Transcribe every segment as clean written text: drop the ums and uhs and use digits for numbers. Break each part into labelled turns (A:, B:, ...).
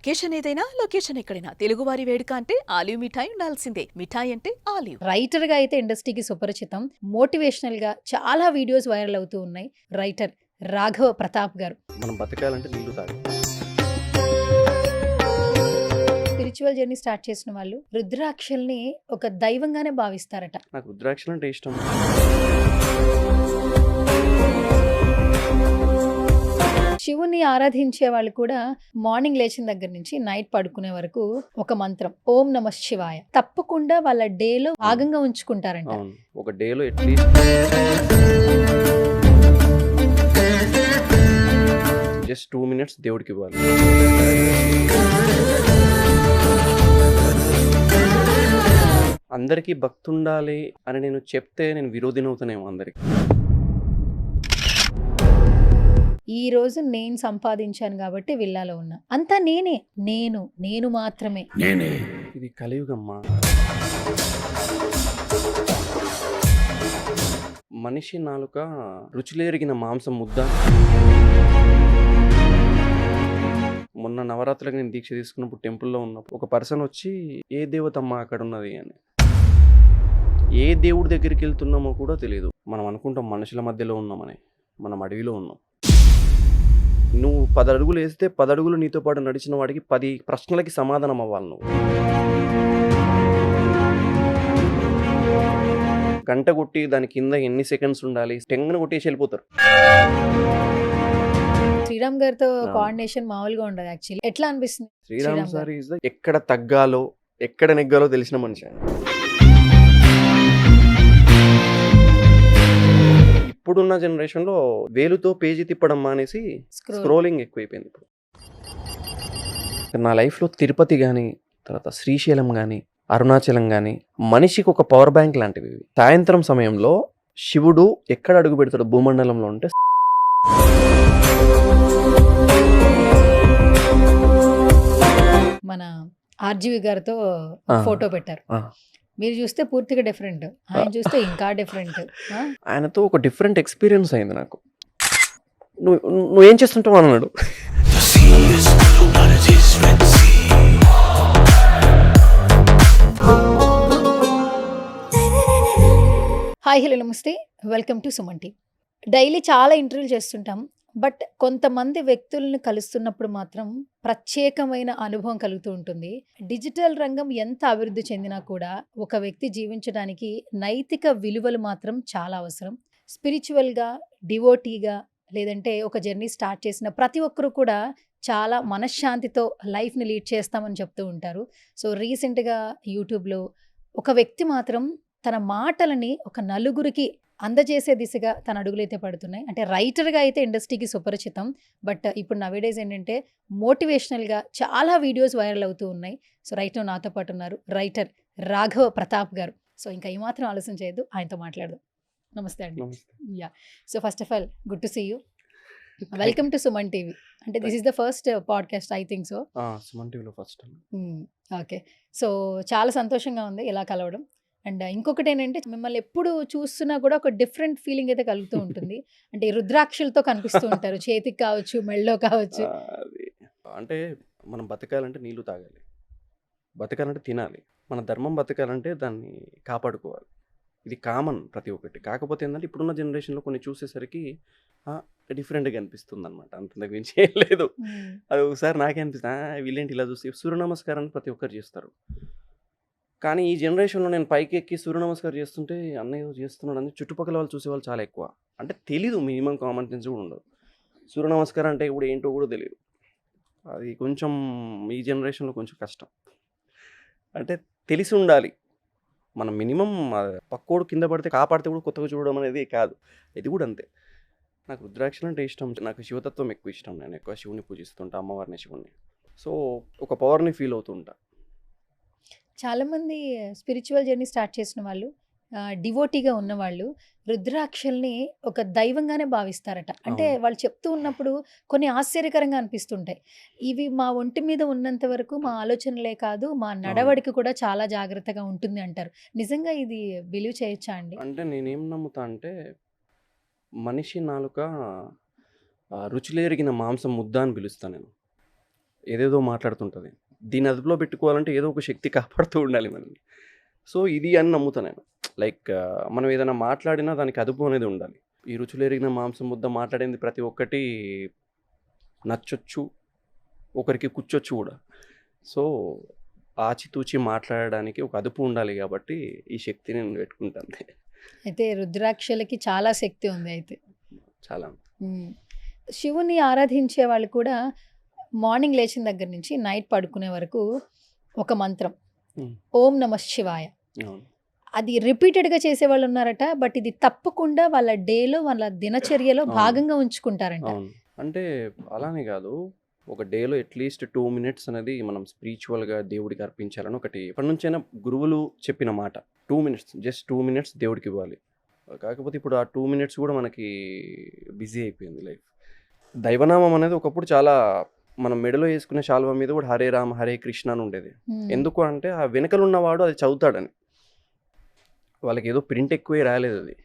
A: Occasion ఏదైనా location ఎక్కడైనా తెలుగువారి వేడుక అంటే ఆలివ్ మిఠాయి ఉండాల్సిందే. మిఠాయి అంటే ఆలివ్.
B: రైటర్ గా అయితే ఇండస్ట్రీకి సుపరిచితం. మోటివేషనల్ గా చాలా వీడియోస్ వైరల్ అవుతూ ఉన్నాయి. రైటర్ రాఘవ ప్రతాప్ గారు.
C: మనం బతకాలంటే నీళ్లు తాగాలి.
B: స్పిరిచువల్ జర్నీ స్టార్ట్ చేసిన వాళ్ళు రుద్రాక్షల్ని ఒక దైవంగానే భావిస్తారట.
C: నాకు రుద్రాక్షలు అంటే ఇష్టం.
B: శివుని ఆరాధించే వాళ్ళు కూడా మార్నింగ్ లేచిన దగ్గర నుంచి నైట్ పడుకునే వరకు ఒక మంత్రం ఓం నమ శివాయ తప్పకుండా వాళ్ళ డేలో భాగంగా ఉంచుకుంటారంట.
C: అవును, ఒక డేలో అట్లీస్ట్ జస్ట్ 2 minutes దేవుడికి ఇవ్వాలి. అందరికీ భక్తి ఉండాలి అని నేను చెప్తే నేను విరోధిని అవుతానేమో అందరికి.
B: ఈ రోజు నేను సంపాదించాను కాబట్టి విల్లాలో ఉన్నా, అంతా నేనే, నేను మాత్రమే.
C: ఇది కలియుగమ్మా. మనిషి నాలుక రుచిలేరిగిన మాంసం ముద్ద. మొన్న నవరాత్రులకు నేను దీక్ష తీసుకున్నప్పుడు టెంపుల్లో ఉన్నప్పుడు ఒక పర్సన్ వచ్చి ఏ దేవతమ్మ అక్కడ ఉన్నది అని, ఏ దేవుడి దగ్గరికి వెళ్తున్నామో కూడా తెలియదు. మనం అనుకుంటాం మనుషుల మధ్యలో ఉన్నామని, మనం అడవిలో ఉన్నాం. నువ్వు 10 అడుగులు వేస్తే 10 అడుగులు నీతో పాటు నడిచిన వాడికి 10 ప్రశ్నలకి సమాధానం అవ్వాలి. నువ్వు గంట కొట్టి దాని కింద ఎన్ని సెకండ్స్ ఉండాలి, టెంగన కొట్టేసి వెళ్ళిపోతారు.
B: శ్రీరామ్ గారితో కోఆర్డినేషన్ మామూలుగా ఉండదు యాక్చువల్లీ. ఎట్లా అనిపిస్తుంది?
C: శ్రీరామ్ సార్ ఈజ్ ఎక్కడ తగ్గాలో ఎక్కడ నెగ్గాలో తెలిసిన మనిషి ఆయన. ఇప్పుడున్న జనరేషన్లో వేలుతో పేజీ తిప్పడం మానేసి స్క్రోలింగ్ ఎక్కువైపోయింది. ఇప్పుడు నా లైఫ్లో తిరుపతి కానీ, తర్వాత శ్రీశైలం కానీ, అరుణాచలం కానీ మనిషికి ఒక పవర్ బ్యాంక్ లాంటివి. సాయంత్రం సమయంలో శివుడు ఎక్కడ అడుగు పెడతాడు భూమండలంలో ఉంటే
B: మన ఆర్జీవి గారితో ఫోటో పెట్టారు. మీరు చూస్తే పూర్తిగా డిఫరెంట్, ఆయన చూస్తే ఇంకా డిఫరెంట్.
C: ఆయనతో ఒక డిఫరెంట్ ఎక్స్పీరియన్స్ అయింది నాకు. నువ్వేం చేస్తుంటావు అన్నాడు.
B: హాయ్, హలో, నమస్తే, welcome to Suman TV. Daily చాలా ఇంటర్వ్యూలు చేస్తుంటాం. బట్ కొంతమంది వ్యక్తులను కలుస్తున్నప్పుడు మాత్రం ప్రత్యేకమైన అనుభవం కలుగుతూ ఉంటుంది. డిజిటల్ రంగం ఎంత అభివృద్ధి చెందినా కూడా ఒక వ్యక్తి జీవించడానికి నైతిక విలువలు మాత్రం చాలా అవసరం. స్పిరిచువల్గా, డివోటీగా, లేదంటే ఒక జర్నీ స్టార్ట్ చేసిన ప్రతి ఒక్కరు కూడా చాలా మనశ్శాంతితో లైఫ్ని లీడ్ చేస్తామని చెప్తూ ఉంటారు. సో రీసెంట్గా యూట్యూబ్లో ఒక వ్యక్తి మాత్రం తన మాటలని ఒక నలుగురికి అందజేసే దిశగా తన అడుగులైతే పడుతున్నాయి. అంటే రైటర్గా అయితే ఇండస్ట్రీకి సుపరిచితం. బట్ ఇప్పుడు నవేడేస్ ఏంటంటే మోటివేషనల్గా చాలా వీడియోస్ వైరల్ అవుతూ ఉన్నాయి. సో రైట్ నాతో పాటు ఉన్నారు రైటర్ రాఘవ ప్రతాప్ గారు. సో ఇంకా ఏమాత్రం ఆలోచన చేయొద్దు, ఆయనతో మాట్లాడదాం. నమస్తే అండి. Yeah, so first of all good to see you. Welcome to Suman TV. అంటే this is the first podcast I think so.
C: Suman టీవీలో ఫస్ట్.
B: ఓకే, సో చాలా సంతోషంగా ఉంది ఇలా కలవడం. అండ్ ఇంకొకటి ఏంటంటే మిమ్మల్ని ఎప్పుడు చూస్తున్నా కూడా ఒక డిఫరెంట్ ఫీలింగ్ అయితే కలుగుతూ ఉంటుంది. అంటే రుద్రాక్షలతో కనిపిస్తూ ఉంటారు, చేతికి కావచ్చు, మెళ్ళలో కావచ్చు.
C: అంటే మనం బతకాలంటే నీళ్లు తాగాలి, బతకాలంటే తినాలి, మన ధర్మం బతకాలంటే దాన్ని కాపాడుకోవాలి. ఇది కామన్ ప్రతి ఒక్కటి. కాకపోతే ఏంటంటే ఇప్పుడున్న జనరేషన్లో కొన్ని చూసేసరికి డిఫరెంట్గా అనిపిస్తుంది అనమాట. అంత మించి ఏం లేదు. అది ఒకసారి నాకే అనిపిస్తుంది, వీళ్ళేంటి ఇలా చూస్తే సూర్య నమస్కారాన్ని ప్రతి ఒక్కరు చేస్తారు. కానీ ఈ జనరేషన్లో నేను పైకి ఎక్కి సూర్య నమస్కారం చేస్తుంటే అన్నయ్య చేస్తున్నాడు అని చుట్టుపక్కల వాళ్ళు చూసేవాళ్ళు చాలా ఎక్కువ. అంటే తెలీదు, మినిమం కామన్ సెన్స్ కూడా ఉండదు. సూర్య నమస్కారం అంటే కూడా ఏంటో కూడా తెలియదు. అది కొంచెం ఈ జనరేషన్లో కొంచెం కష్టం. అంటే తెలిసి ఉండాలి. మనం మినిమం పక్కోడు కింద పడితే కాపాడితే కూడా కొత్తగా చూడడం అనేది కాదు. ఇది కూడా అంతే. నాకు రుద్రాక్షలు అంటే ఇష్టం. నాకు శివతత్వం ఎక్కువ ఇష్టం. నేను ఎక్కువ శివుని పూజిస్తుంటా, అమ్మవారిని, శివుణ్ణి. సో ఒక పవర్ని ఫీల్ అవుతుంటా.
B: చాలామంది స్పిరిచువల్ జర్నీ స్టార్ట్ చేసిన వాళ్ళు, డివోటీగా ఉన్నవాళ్ళు రుద్రాక్షల్ని ఒక దైవంగానే భావిస్తారట. అంటే వాళ్ళు చెప్తూ ఉన్నప్పుడు కొన్ని ఆశ్చర్యకరంగా అనిపిస్తుంటాయి. ఇవి మా ఒంటి మీద ఉన్నంత వరకు మా ఆలోచనలే కాదు, మా నడవడికి కూడా చాలా జాగ్రత్తగా ఉంటుంది అంటారు. నిజంగా ఇది బిలీవ్ చేయొచ్చా అండి?
C: అంటే నేనేం నమ్ముతా అంటే మనిషి నాలుక రుచిలేరిగిన మాంసం ముద్ద అని పిలుస్తాను నేను. ఏదేదో మాట్లాడుతుంటుంది. దీన్ని అదుపులో పెట్టుకోవాలంటే ఏదో ఒక శక్తి కాపాడుతూ ఉండాలి మనల్ని. సో ఇది అని నమ్ముతాను నేను. లైక్ మనం ఏదైనా మాట్లాడినా దానికి అదుపు అనేది ఉండాలి. ఈ రుచులెరిగిన మాంసం ముద్ద మాట్లాడింది ప్రతి ఒక్కటి నచ్చొచ్చు, ఒకరికి కూర్చొచ్చు కూడా. సో ఆచితూచి మాట్లాడడానికి ఒక అదుపు ఉండాలి కాబట్టి ఈ శక్తిని నేను పెట్టుకుంటాను.
B: అయితే రుద్రాక్షలకి చాలా శక్తి ఉంది అయితే.
C: చాలా
B: ఉమ్. శివుని ఆరాధించే వాళ్ళు కూడా మార్నింగ్ లేచిన దగ్గర నుంచి నైట్ పడుకునే వరకు ఒక మంత్రం,
C: ఉమ్,
B: ఓం నమ శివాయ,
C: అవును
B: అది రిపీటెడ్గా చేసేవాళ్ళు ఉన్నారట. బట్ ఇది తప్పకుండా వాళ్ళ డేలో వాళ్ళ దినచర్యలో
C: అవును
B: భాగంగా ఉంచుకుంటారంట.
C: అవును. అంటే అలానే కాదు, ఒక డేలో అట్లీస్ట్ 2 మినిట్స్ అనేది మనం స్పిరిచువల్గా దేవుడికి అర్పించాలని ఒకటి ఎప్పటి నుంచైనా గురువులు చెప్పిన మాట. 2 మినిట్స్, జస్ట్ 2 మినిట్స్ దేవుడికి ఇవ్వాలి. కాకపోతే ఇప్పుడు ఆ 2 మినిట్స్ కూడా మనకి బిజీ అయిపోయింది లైఫ్. దైవనామం అనేది ఒకప్పుడు చాలా మనం మెడలో వేసుకునే శాల్వా మీద కూడా హరే రామ హరే కృష్ణ అని ఉండేది.
B: ఉమ్.
C: ఎందుకు అంటే ఆ వెనకలు ఉన్నవాడు అది చదువుతాడని. వాళ్ళకి ఏదో ప్రింట్ ఎక్కువే రాలేదు అది.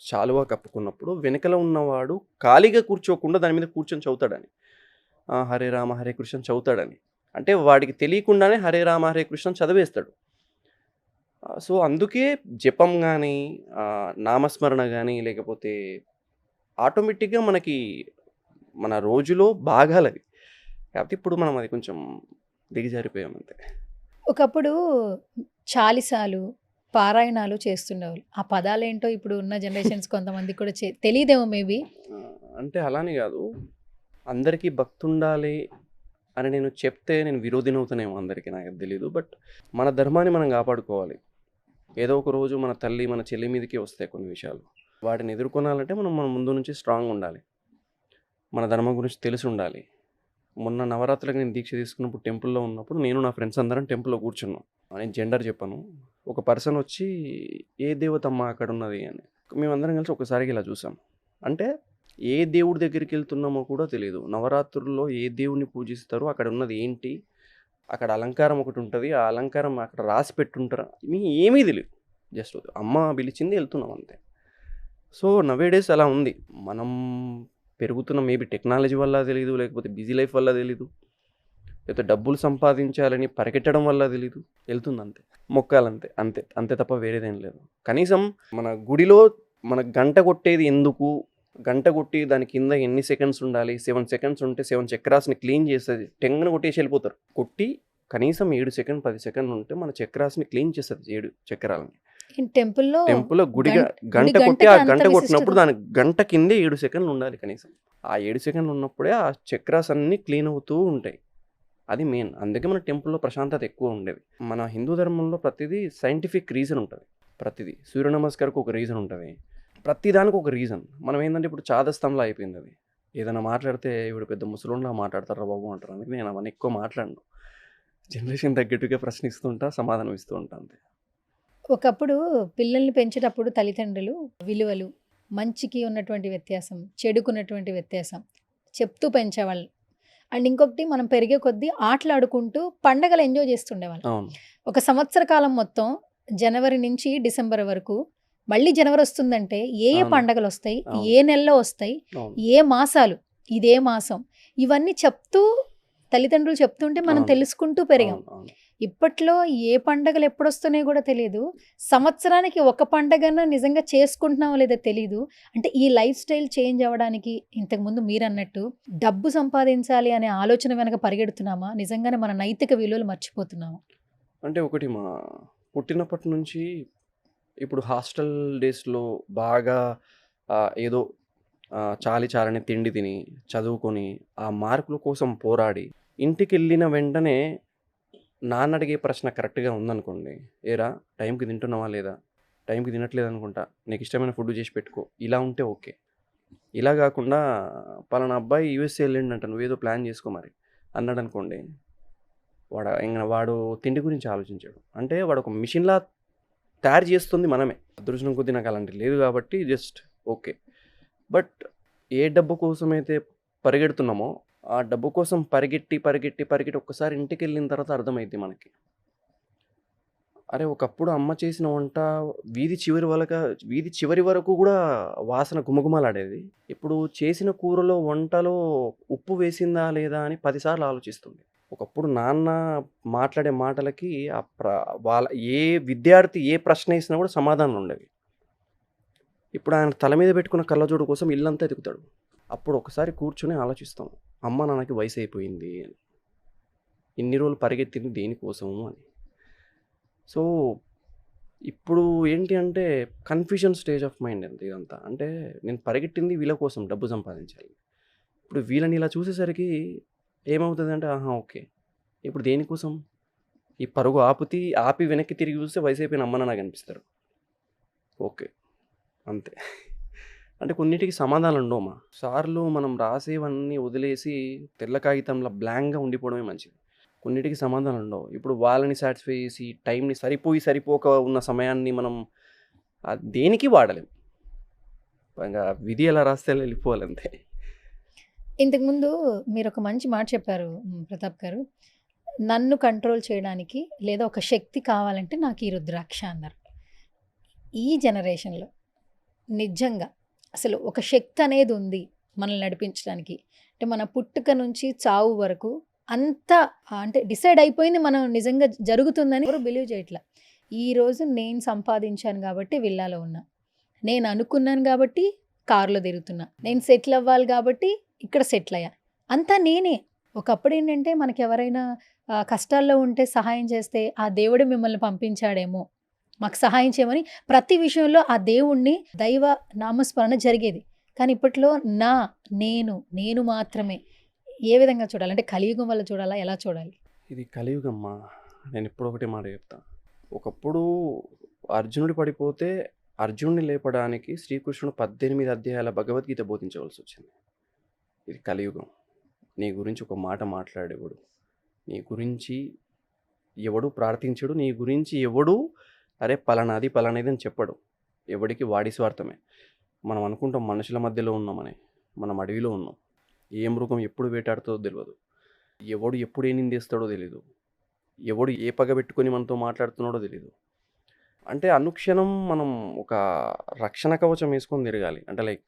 C: శాలువా కప్పుకున్నప్పుడు వెనకల ఉన్నవాడు ఖాళీగా కూర్చోకుండా దాని మీద కూర్చొని చదువుతాడని. హరే రామ హరే కృష్ణ చదువుతాడని. అంటే వాడికి తెలియకుండానే హరే రామ హరే కృష్ణ చదివేస్తాడు. సో అందుకే జపం కానీ నామస్మరణ కానీ లేకపోతే ఆటోమేటిక్గా మనకి మన రోజులో భాగాలవి. కాకపోతే ఇప్పుడు మనం అది కొంచెం దిగజారిపోయాం అంతే.
B: ఒకప్పుడు చాలిసాలు పారాయణాలు చేస్తుండేవాళ్ళు. ఆ పదాలేంటో ఇప్పుడు ఉన్న జనరేషన్స్ కొంతమంది కూడా తెలియదేమో మేబీ.
C: అంటే అలానే కాదు, అందరికీ భక్తి ఉండాలి అని నేను చెప్తే నేను విరోధినవుతానేమో అందరికీ, నాకు తెలీదు. బట్ మన ధర్మాన్ని మనం కాపాడుకోవాలి. ఏదో ఒక రోజు మన తల్లి మన చెల్లి మీదకి వస్తాయి కొన్ని విషయాలు. వాటిని ఎదుర్కొనాలంటే మనం మన ముందు నుంచి స్ట్రాంగ్ ఉండాలి. మన ధర్మం గురించి తెలిసి ఉండాలి. మొన్న నవరాత్రులకు నేను దీక్ష తీసుకున్నప్పుడు టెంపుల్లో ఉన్నప్పుడు నేను నా ఫ్రెండ్స్ అందరం టెంపుల్లో కూర్చున్నాం. నేను జెండర్ చెప్పాను. ఒక పర్సన్ వచ్చి ఏ దేవతమ్మ అక్కడ ఉన్నది అని. మేమందరం కలిసి ఒకసారికి ఇలా చూసాం. అంటే ఏ దేవుడి దగ్గరికి వెళ్తున్నామో కూడా తెలియదు. నవరాత్రుల్లో ఏ దేవుడిని పూజిస్తారో అక్కడ ఉన్నది ఏంటి, అక్కడ అలంకారం ఒకటి ఉంటుంది, ఆ అలంకారం అక్కడ రాసి పెట్టుంటారా ఏమీ తెలియదు. జస్ట్ అమ్మ పిలిచింది వెళ్తున్నాం అంతే. సో నవేడేస్ అలా ఉంది. మనం పెరుగుతున్న మేబీ టెక్నాలజీ వల్ల తెలీదు, లేకపోతే బిజీ లైఫ్ వల్ల తెలీదు, లేకపోతే డబ్బులు సంపాదించాలని పరిగెట్టడం వల్ల తెలీదు, వెళ్తుంది అంతే. మొక్కాలంతే, అంతే అంతే తప్ప వేరేదేం లేదు. కనీసం మన గుడిలో మన గంట కొట్టేది ఎందుకు, గంట కొట్టి దాని కింద ఎన్ని సెకండ్స్ ఉండాలి, 7 సెకండ్స్ ఉంటే 7 చక్రాస్ని క్లీన్ చేస్తుంది. టెంగను కొట్టేసి వెళ్ళిపోతారు. కొట్టి కనీసం 7 సెకండ్ 10 సెకండ్లు ఉంటే మన చక్రాస్ని క్లీన్ చేస్తుంది 7 చక్రాలని.
B: టెంపుల్లో
C: గుడిగా గంట కొట్టి ఆ గంట కొట్టినప్పుడు దాని గంట కిందే 7 సెకండ్లు ఉండాలి కనీసం. ఆ 7 సెకండ్లు ఉన్నప్పుడే ఆ చక్రాస్ అన్నీ క్లీన్ అవుతూ ఉంటాయి. అది మెయిన్. అందుకే మన టెంపుల్లో ప్రశాంతత ఎక్కువ ఉండేది. మన హిందూ ధర్మంలో ప్రతిదీ సైంటిఫిక్ రీజన్ ఉంటుంది. ప్రతిదీ సూర్య నమస్కారకు ఒక రీజన్ ఉంటుంది, ప్రతిదానికి ఒక రీజన్. మనం ఏంటంటే ఇప్పుడు చాదస్తంలో అయిపోయింది అది. ఏదైనా మాట్లాడితే ఇప్పుడు పెద్ద ముసలోళ్ళలా మాట్లాడతారా బాబు అంటారు. అందుకే నేను అవన్నీ ఎక్కువ మాట్లాడను. జనరేషన్ తగ్గట్టుగా ప్రశ్నిస్తుంటా, సమాధానం ఇస్తూ ఉంటా అంతే.
B: ఒకప్పుడు పిల్లల్ని పెంచేటప్పుడు తల్లిదండ్రులు విలువలు, మంచికి ఉన్నటువంటి వ్యత్యాసం, చెడుకున్నటువంటి వ్యత్యాసం చెప్తూ పెంచేవాళ్ళు. అండ్ ఇంకొకటి మనం పెరిగే కొద్దీ ఆటలాడుకుంటూ పండగలు ఎంజాయ్ చేస్తుండేవాళ్ళు.
C: అవును
B: ఒక సంవత్సర కాలం మొత్తం జనవరి నుంచి డిసెంబర్ వరకు, మళ్ళీ జనవరి వస్తుందంటే ఏ
C: అవును
B: పండగలు వస్తాయి,
C: అవును
B: ఏ నెలలో వస్తాయి,
C: అవును
B: ఏ మాసాలు, ఇదే మాసం, ఇవన్నీ చెప్తూ తల్లిదండ్రులు చెప్తుంటే మనం
C: అవును
B: తెలుసుకుంటూ పెరిగాం.
C: అవును అవును
B: ఇప్పట్లో ఏ పండగలు ఎప్పుడొస్తున్నాయో కూడా తెలియదు. సంవత్సరానికి ఒక పండగన నిజంగా చేసుకుంటున్నామో లేదో తెలీదు. అంటే ఈ లైఫ్ స్టైల్ చేంజ్ అవ్వడానికి ఇంతకుముందు మీరు అన్నట్టు డబ్బు సంపాదించాలి అనే ఆలోచన వెనక పరిగెడుతున్నామా, నిజంగానే మన నైతిక విలువలు మర్చిపోతున్నామా?
C: అంటే ఒకటి మా పుట్టినప్పటి నుంచి ఇప్పుడు హాస్టల్ డేస్లో బాగా ఏదో చాలి చాలని తిండి తిని చదువుకొని ఆ మార్కుల కోసం పోరాడి ఇంటికి వెళ్ళిన వెంటనే నాన్న అడిగే ప్రశ్న కరెక్ట్గా ఉందనుకోండి, ఏరా టైంకి తింటున్నావా లేదా, టైంకి తినట్లేదు అనుకుంటా, నీకు ఇష్టమైన ఫుడ్ చేసి పెట్టుకో, ఇలా ఉంటే ఓకే. ఇలా కాకుండా పలానా అబ్బాయి యూఎస్ఏ వెళ్ళిండంట, నువ్వేదో ప్లాన్ చేసుకో మరి అన్నాడు అనుకోండి, వాడు తిండి గురించి ఆలోచించాడు. అంటే వాడు ఒక మిషన్లా తయారు చేస్తుంది మనమే. అదృష్టం కొద్దీ నాకు అలాంటి లేదు కాబట్టి జస్ట్ ఓకే. బట్ ఏ డబ్బు కోసమైతే పరిగెడుతున్నామో ఆ డబ్బు కోసం పరిగెట్టి ఒక్కసారి ఇంటికి వెళ్ళిన తర్వాత అర్థమైంది మనకి అరే! ఒకప్పుడు అమ్మ చేసిన వంట వీధి చివరి వరకు గూడా వాసన గుమగుమలాడేది. ఇప్పుడు చేసిన కూరలో, వంటలో ఉప్పు వేసిందా లేదా అని 10 సార్లు ఆలోచిస్తుంది. ఒకప్పుడు నాన్న మాట్లాడే మాటలకి ఆహ్, ప్ర వాళ్ళ ఏ విద్యార్థి ఏ ప్రశ్న ఏసినా గూడా సమాధానాలుండేవి. ఇప్పుడు ఆయన తల మీద పెట్టుకున్న కళ్ళజోడు కోసం ఇల్లంతా ఎతుకుతాడు. అప్పుడు ఒకసారి కూర్చొని ఆలోచిస్తాం. అమ్మ, నాన్నకి వయసయిపోయింది అని. ఇన్ని రోజులు పరిగెత్తింది దేనికోసము అని. సో, ఇప్పుడు ఏంటి అంటే కన్‌ఫ్యూజన్ స్టేజ్ ఆఫ్ మైండ్ అంతే ఇదంతా. అంటే నేను పరిగెట్టింది వీళ్ళ కోసం డబ్బు సంపాదించాలి. ఇప్పుడు వీళ్ళని ఇలా చూసేసరికి ఏమవుతదంటే ఆహా! ఓకే. ఇప్పుడు దేనికోసం? ఈ పరుగు ఆపి వెనక్కి తిరిగి చూస్తే వయసైపోయిన అమ్మ, నాన్న కనిపిస్తారు. ఓకే. అంతే. అంటే కొన్నిటికి సమాధానాలుండవుమా. సార్లు మనం రాసేవన్నీ వదిలేసి తెల్ల కాగితంలా బ్లాంక్‌గా ఉండిపోవడమే మంచిది. కొన్నిటికి సమాధానాలుండవు. ఇప్పుడు వాళ్ళని సాటిస్ఫై చేసి టైంని సరిపోక ఉన్న సమయాన్ని మనం దేనికి వాడలేం. ఇంగా విధి ఎలా రాస్తే అలా వెళ్ళిపోవాలంతే.
B: ఇంతకుముందు మీరొక మంచి మాట చెప్పారు ప్రతాప్ గారు. నన్ను కంట్రోల్ చేయడానికి లేదా ఒక శక్తి కావాలంటే నాకు ఈ రుద్రాక్ష అన్నారు. ఈ జనరేషన్‌లో నిజంగా అసలు ఒక శక్తి అనేది ఉంది మనల్ని నడిపించడానికి. అంటే మన పుట్టుక నుంచి చావు వరకు అంతా అంటే డిసైడ్ అయిపోయింది మనం నిజంగా జరుగుతుందని ఎవరు బిలీవ్ చేయట్లా. ఈరోజు నేను సంపాదించాను కాబట్టి విల్లాలో ఉన్నా. నేను అనుకున్నాను కాబట్టి కారులో తిరుగుతున్నా. నేను సెటిల్ అవ్వాలి కాబట్టి ఇక్కడ సెటిల్ అయ్యా. అంతా నేనే. ఒకప్పుడు ఏంటంటే మనకెవరైనా కష్టాల్లో ఉంటే సహాయం చేస్తే ఆ దేవుడు మిమ్మల్ని పంపించాడేమో, మాకు సహాయం చేయమని ప్రతి విషయంలో ఆ దేవుణ్ణి దైవ నామస్మరణ జరిగేది. కానీ ఇప్పట్లో నేను మాత్రమే. ఏ విధంగా చూడాలి? అంటే కలియుగం వల్ల చూడాలా? ఎలా చూడాలి?
C: ఇది కలియుగమ్మా. నేనెప్పుడూ ఒకటే మాట చెప్తా. ఒకప్పుడు అర్జునుడు పడిపోతే అర్జునుడిని లేపడానికి శ్రీకృష్ణుడు 18 అధ్యాయాల భగవద్గీత బోధించవలసొచ్చింది. ఇది కలియుగం. నీ గురించి ఒక మాట మాట్లాడేవాడు. నీ గురించి ఎవడు ప్రార్థించడు. నీ గురించి ఎవడు అరే పలానాది పలానాది అని చెప్పడు. ఎవడికి వాడి స్వార్థమే. మనం అనుకుంటాం మనుషుల మధ్యలో ఉన్నామని. మనం అడవిలో ఉన్నాం. ఏ మృగం ఎప్పుడు వేటాడుతుందో తెలవదు. ఎవడు ఎప్పుడు ఏ నిందేస్తాడో తెలీదు. ఎవడు ఏ పగ పెట్టుకొని మనతో మాట్లాడుతున్నాడో తెలీదు. అంటే అనుక్షణం మనం ఒక రక్షణ కవచం వేసుకొని తిరగాలి. అంటే లైక్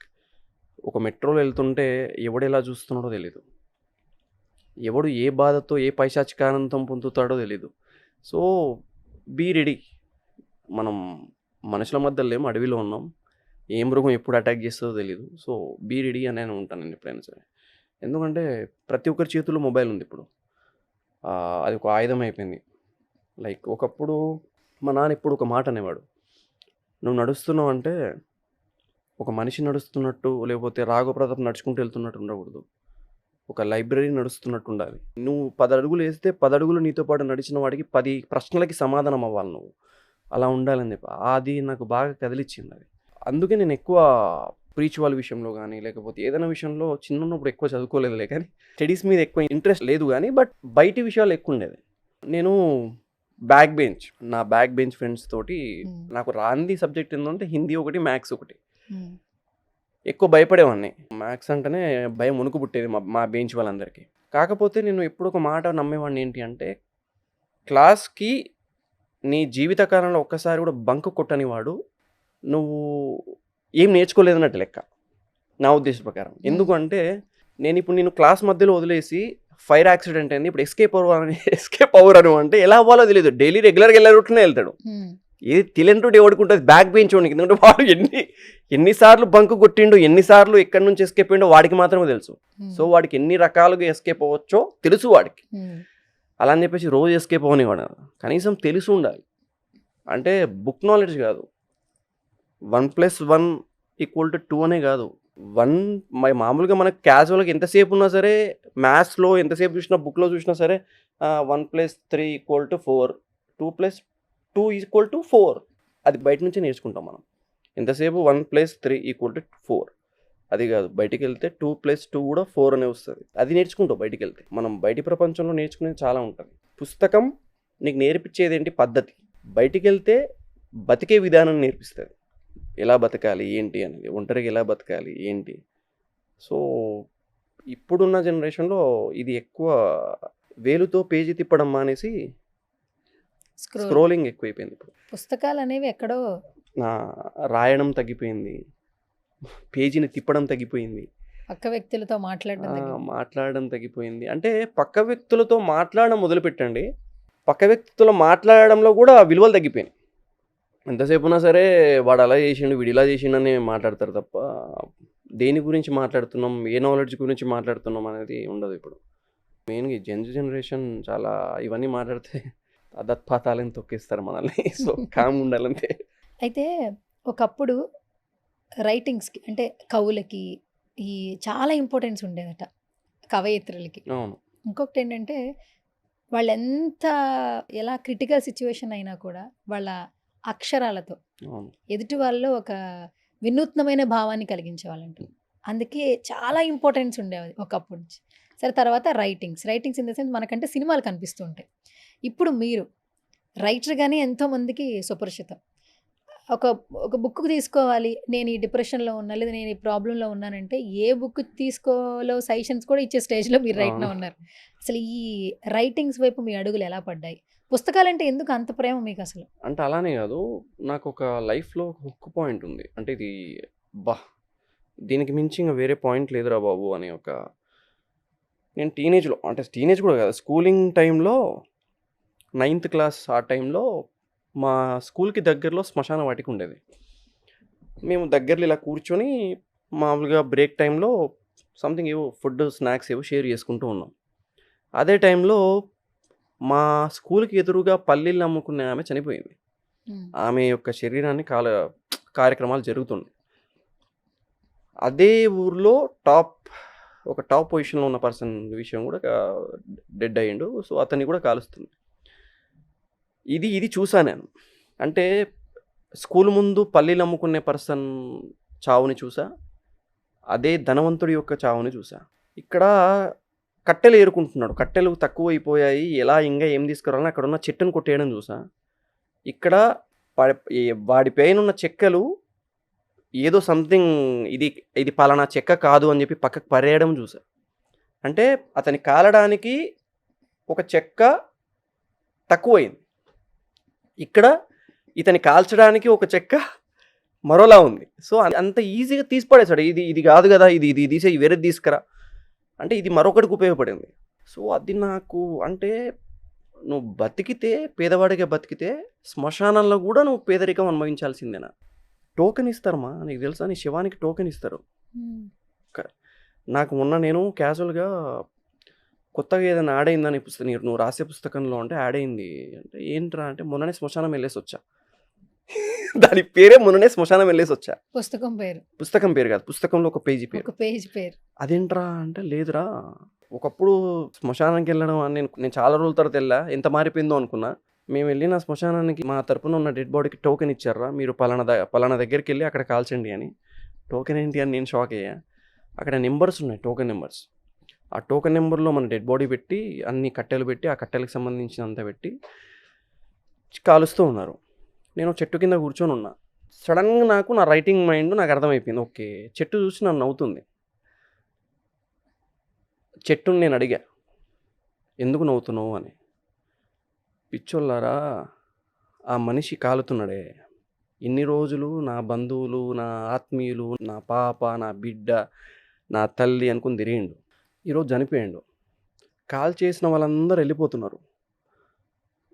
C: ఒక మెట్రోలో వెళ్తుంటే ఎవడు ఎలా చూస్తున్నాడో తెలీదు. ఎవడు ఏ బాధతో ఏ పైశాచికానందం పొందుతాడో తెలీదు. So be ready. మనం మనుషుల మధ్యలో లేము, అడవిలో ఉన్నాం. ఏ మృగం ఎప్పుడు అటాక్ చేస్తుందో తెలీదు. సో బీ రెడీ అని నేను ఉంటాను నేను ఎప్పుడైనా సరే. ఎందుకంటే ప్రతి ఒక్కరి చేతుల్లో మొబైల్ ఉంది ఇప్పుడు. అది ఒక ఆయుధం అయిపోయింది. లైక్ ఒకప్పుడు మా నాన్న ఎప్పుడు ఒక మాట అనేవాడు. నువ్వు నడుస్తున్నావు అంటే ఒక మనిషి నడుస్తున్నట్టు లేకపోతే రాఘవ ప్రతాప్ నడుచుకుంటూ వెళ్తున్నట్టు ఉండకూడదు. ఒక లైబ్రరీ నడుస్తున్నట్టు ఉండాలి. నువ్వు 10 అడుగులు వేస్తే 10 అడుగులు నీతో పాటు నడిచిన వాడికి 10 ప్రశ్నలకి సమాధానం అవ్వాలి నువ్వు. అలా ఉండాలని చెప్పి అది నాకు బాగా కదిలిచ్చింది అది. అందుకే నేను ఎక్కువ స్పిరిచువల్ విషయంలో కానీ లేకపోతే ఏదైనా విషయంలో చిన్నప్పుడు ఎక్కువ చదువుకోలేదులే కానీ స్టడీస్ మీద ఎక్కువ ఇంట్రెస్ట్ లేదు కానీ బట్ బయటి విషయాలు ఎక్కువ ఉండేది. నేను నా బ్యాక్ బెంచ్ ఫ్రెండ్స్ తోటి నాకు రాంది సబ్జెక్ట్ ఏంటంటే హిందీ ఒకటి, మ్యాథ్స్ ఒకటి. ఎక్కువ భయపడేవాడిని. మ్యాథ్స్ అంటేనే భయం వణుకు పుట్టేది మా బెంచ్ వాళ్ళందరికీ. కాకపోతే నేను ఎప్పుడు ఒక మాట నమ్మేవాడిని ఏంటి అంటే క్లాస్కి నీ జీవితకాలంలో ఒక్కసారి కూడా బంక్ కొట్టని వాడు నువ్వు ఏం నేర్చుకోలేదన్నట్టు లెక్క నా ఉద్దేశ ప్రకారం. ఎందుకంటే నేను క్లాస్ మధ్యలో వదిలేసి ఫైర్ యాక్సిడెంట్ అయింది, ఇప్పుడు ఎస్కేప్ అవర్ అని అంటే ఎలా అవ్వాలో తెలియదు. డైలీ రెగ్యులర్గా వెళ్ళే రూట్లోనే వెళ్తాడు. ఏది తెలియని ఎవడుకుంటుంది బ్యాక్ బెంచ్ వాడికి. ఎందుకంటే వాడు ఎన్నిసార్లు బంక్ కొట్టిండు, ఎన్నిసార్లు ఎక్కడి నుంచి ఎస్కేప్ అయ్యిండో వాడికి మాత్రమే తెలుసు. సో వాడికి ఎన్ని రకాలుగా ఎస్కేప్ అవ్వచ్చో తెలుసు వాడికి. అలా అని చెప్పేసి రోజు ఎస్కేప్ అవ్వనివాడు. కనీసం తెలిసి ఉండాలి. అంటే బుక్ నాలెడ్జ్ కాదు, 1+1 = 2 అనే కాదు. మామూలుగా మనకు క్యాజువల్గా ఎంతసేపు ఉన్నా సరే మ్యాథ్స్లో ఎంతసేపు చూసినా బుక్లో చూసినా సరే 1+3 = 4, 2+2 = 4. అది బయట నుంచి నేర్చుకుంటాం మనం. ఎంతసేపు 1+3 = 4 అది కాదు. బయటికి వెళ్తే 2+2 కూడా 4 అనే వస్తుంది. అది నేర్చుకుంటాం బయటికి వెళ్తే. మనం బయటి ప్రపంచంలో నేర్చుకునేది చాలా ఉంటుంది. పుస్తకం నీకు నేర్పించేది ఏంటి? పద్ధతి. బయటికి వెళ్తే బతికే విధానం నేర్పిస్తుంది. ఎలా బతకాలి ఏంటి అనేది, ఒంటరిగా ఎలా బతకాలి ఏంటి. సో ఇప్పుడున్న జనరేషన్లో ఇది ఎక్కువ వేలుతో పేజీ తిప్పడం మానేసి స్క్రోలింగ్ ఎక్కువైపోయింది ఇప్పుడు.
B: పుస్తకాలు అనేవి ఎక్కడో
C: రాయడం తగ్గిపోయింది, పేజీని తిప్పడం తగ్గిపోయింది,
B: పక్క వ్యక్తులతో
C: మాట్లాడడం తగ్గిపోయింది. అంటే పక్క వ్యక్తులతో మాట్లాడడం మొదలుపెట్టండి, పక్క వ్యక్తులతో మాట్లాడడంలో కూడా విలువలు తగ్గిపోయినాయి. ఎంతసేపు ఉన్నా సరే వాడు అలా చేసిండు, వీడు ఇలా చేసిండని మాట్లాడతారు తప్ప దేని గురించి మాట్లాడుతున్నాం, ఏ నాలెడ్జ్ గురించి మాట్లాడుతున్నాం అనేది ఉండదు ఇప్పుడు. మెయిన్గా జనరేషన్ చాలా ఇవన్నీ మాట్లాడితే అదత్పాతాలని తొక్కేస్తారు మనల్ని. సో కామ్ ఉండాలంతే.
B: అయితే ఒకప్పుడు రైటింగ్స్కి అంటే కవులకి ఈ చాలా ఇంపార్టెన్స్ ఉండేదట, కవయిత్రులకి.
C: అవును.
B: ఇంకొకటి ఏంటంటే వాళ్ళు ఎంత ఎలా క్రిటికల్ సిచ్యువేషన్ అయినా కూడా వాళ్ళ అక్షరాలతో
C: అవును.
B: ఎదుటి వాళ్ళలో ఒక వినూత్నమైన భావాన్ని కలిగించేవాళ్ళంట. అందుకే చాలా ఇంపార్టెన్స్ ఉండేది ఒకప్పటి నుంచి. సరే, తర్వాత రైటింగ్స్ ఇన్ ద సెన్స్ మనకంటే సినిమాలు కనిపిస్తూ ఉంటాయి. ఇప్పుడు మీరు రైటర్గానే ఎంతోమందికి సుపరిచితం. ఒక బుక్ తీసుకోవాలి, నేను ఈ డిప్రెషన్లో ఉన్నా లేదా నేను ఈ ప్రాబ్లంలో ఉన్నానంటే ఏ బుక్ తీసుకోలో సజెషన్స్ కూడా ఇచ్చే స్టేజ్లో మీరు రైట్గా ఉన్నారు. అసలు ఈ రైటింగ్స్ వైపు మీ అడుగులు ఎలా పడ్డాయి? పుస్తకాలంటే ఎందుకు అంత ప్రేమ మీకు అసలు?
C: అంటే అలానే కాదు, నాకు ఒక లైఫ్లో ఒక హుక్ పాయింట్ ఉంది. అంటే ఇది దీనికి మించి ఇంకా వేరే పాయింట్ లేదురా బాబు అని నేను టీనేజ్లో, అంటే టీనేజ్ కూడా కాదు, స్కూలింగ్ టైంలో 9th క్లాస్ ఆ టైంలో మా స్కూల్కి దగ్గరలో శ్మశాన వాటిక ఉండేది. మేము దగ్గరలో ఇలా కూర్చొని మామూలుగా బ్రేక్ టైంలో సంథింగ్ ఏవో ఫుడ్ స్నాక్స్ ఏవో షేర్ చేసుకుంటూ ఉన్నాం. అదే టైంలో మా స్కూల్కి ఎదురుగా పల్లీలు అమ్ముకునే ఆమె చనిపోయింది. ఆమె యొక్క శరీరాన్ని కార్యక్రమాలు జరుగుతున్నాయి. అదే ఊర్లో ఒక టాప్ పొజిషన్లో ఉన్న పర్సన్ విషయం కూడా డెడ్ అయ్యిండు. సో అతన్ని కూడా కాలుస్తుంది. ఇది చూసా నేను. అంటే స్కూల్ ముందు పల్లీలు అమ్ముకునే పర్సన్ చావుని చూసా, అదే ధనవంతుడి యొక్క చావుని చూసా. ఇక్కడ కట్టెలు ఏరుకుంటున్నాడు, కట్టెలు తక్కువ అయిపోయాయి, ఎలా ఇంకా ఏం తీసుకురావాలని అక్కడ ఉన్న చెట్టును కొట్టేయడం చూసా. ఇక్కడ వాడి పైన ఉన్న చెక్కలు ఏదో సంథింగ్ ఇది పలానా చెక్క కాదు అని చెప్పి పక్కకు పరేయడం చూసా. అంటే అతని కాలడానికి ఒక చెక్క తక్కువైంది, ఇక్కడ ఇతని కాల్చడానికి ఒక చెక్క మరోలా ఉంది. సో అంత ఈజీగా తీసి పడేసాడు. ఇది కాదు కదా, ఇది తీసే వేరేది తీసుకురా అంటే ఇది మరొకటికి ఉపయోగపడింది. సో అది నాకు అంటే నువ్వు బతికితే, పేదవాడిగా బతికితే శ్మశానంలో కూడా నువ్వు పేదరికం అనుభవించాల్సిందేనా? టోకెన్ ఇస్తారమ్మా, నీకు తెలుసా, నీ శవానికి టోకెన్ ఇస్తారు. నాకు మొన్న నేను క్యాజువల్గా కొత్తగా ఏదైనా యాడ్ అయిందని నువ్వు రాసే పుస్తకంలో అంటే యాడ్ అయింది అంటే ఏంట్రా అంటే మొన్ననే శ్మశానం వెళ్ళేసి వచ్చా. దాని పేరే మొన్ననే శ్మశానం వెళ్ళేసి వచ్చా. పుస్తకం పేరు కాదు, పుస్తకంలో ఒక పేజీ పేరు. అదేంట్రా అంటే లేదురా, ఒకప్పుడు శ్మశానానికి వెళ్ళడం అని నేను చాలా రోజుల తర్వాత వెళ్ళా, ఎంత మారిపోయిందో అనుకున్నా. మేము వెళ్ళిన శ్మశానానికి మా తరపున ఉన్న డెడ్ బాడీకి టోకెన్ ఇచ్చారా, మీరు పలానా దగ్గరికి వెళ్ళి అక్కడ కాల్చండి అని. టోకెన్ ఏంటి అని నేను షాక్ అయ్యా. అక్కడ నెంబర్స్ ఉన్నాయి, టోకెన్ నెంబర్స్. ఆ టోకెన్ నెంబర్లో మన డెడ్ బాడీ పెట్టి అన్ని కట్టెలు పెట్టి ఆ కట్టెలకు సంబంధించినంత పెట్టి కాలుస్తూ ఉన్నారు. నేను చెట్టు కింద కూర్చొని ఉన్నా. సడన్గా నా రైటింగ్ మైండ్ నాకు అర్థమైపోయింది. ఓకే, చెట్టు చూసి నన్ను నవ్వుతుంది. చెట్టుని నేను అడిగా, ఎందుకు నవ్వుతున్నావు అని. పిచ్చోళ్ళారా, ఆ మనిషి కాలుతున్నాడే, ఇన్ని రోజులు నా బంధువులు, నా ఆత్మీయులు, నా పాప, నా బిడ్డ, నా తల్లి అనుకుని తిరిగిండు. ఈరోజు చనిపోయాడు. కాల్ చేసిన వాళ్ళందరూ వెళ్ళిపోతున్నారు,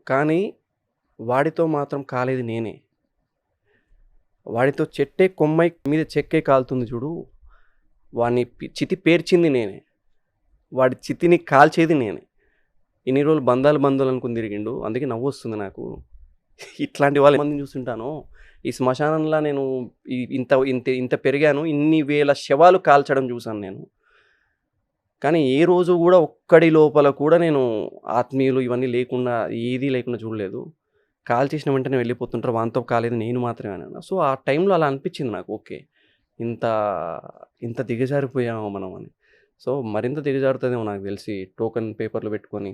C: కానీ వాడితో మాత్రం కాలేదు నేనే. వాడితో చెట్టే కొమ్మై మీద చెక్కే కాలుతుంది చూడు, వాడిని చితి పేర్చింది నేనే, వాడి చితిని కాల్చేది నేనే. ఇన్ని రోజులు బంధాలు అనుకుని తిరిగిండు, అందుకే నవ్వు వస్తుంది నాకు. ఇట్లాంటి వాళ్ళ మందిని చూస్తుంటాను. ఈ శ్మశానంలో నేను ఇంత పెరిగాను, ఇన్ని వేల శవాలు కాల్చడం చూశాను నేను. కానీ ఏ రోజు కూడా ఒక్కడి లోపల కూడా నేను ఆత్మీయులు ఇవన్నీ లేకుండా, ఏదీ లేకుండా చూడలేదు. కాల్ చేసిన వెంటనే వెళ్ళిపోతుంటారు, వాంతో కాలేదు నేను మాత్రమే అన్నాను. సో ఆ టైంలో అలా అనిపించింది నాకు, ఓకే ఇంత దిగజారిపోయాము మనం అని. సో మరింత దిగజారుతుందేమో నాకు తెలిసి, టోకెన్ పేపర్లు పెట్టుకొని.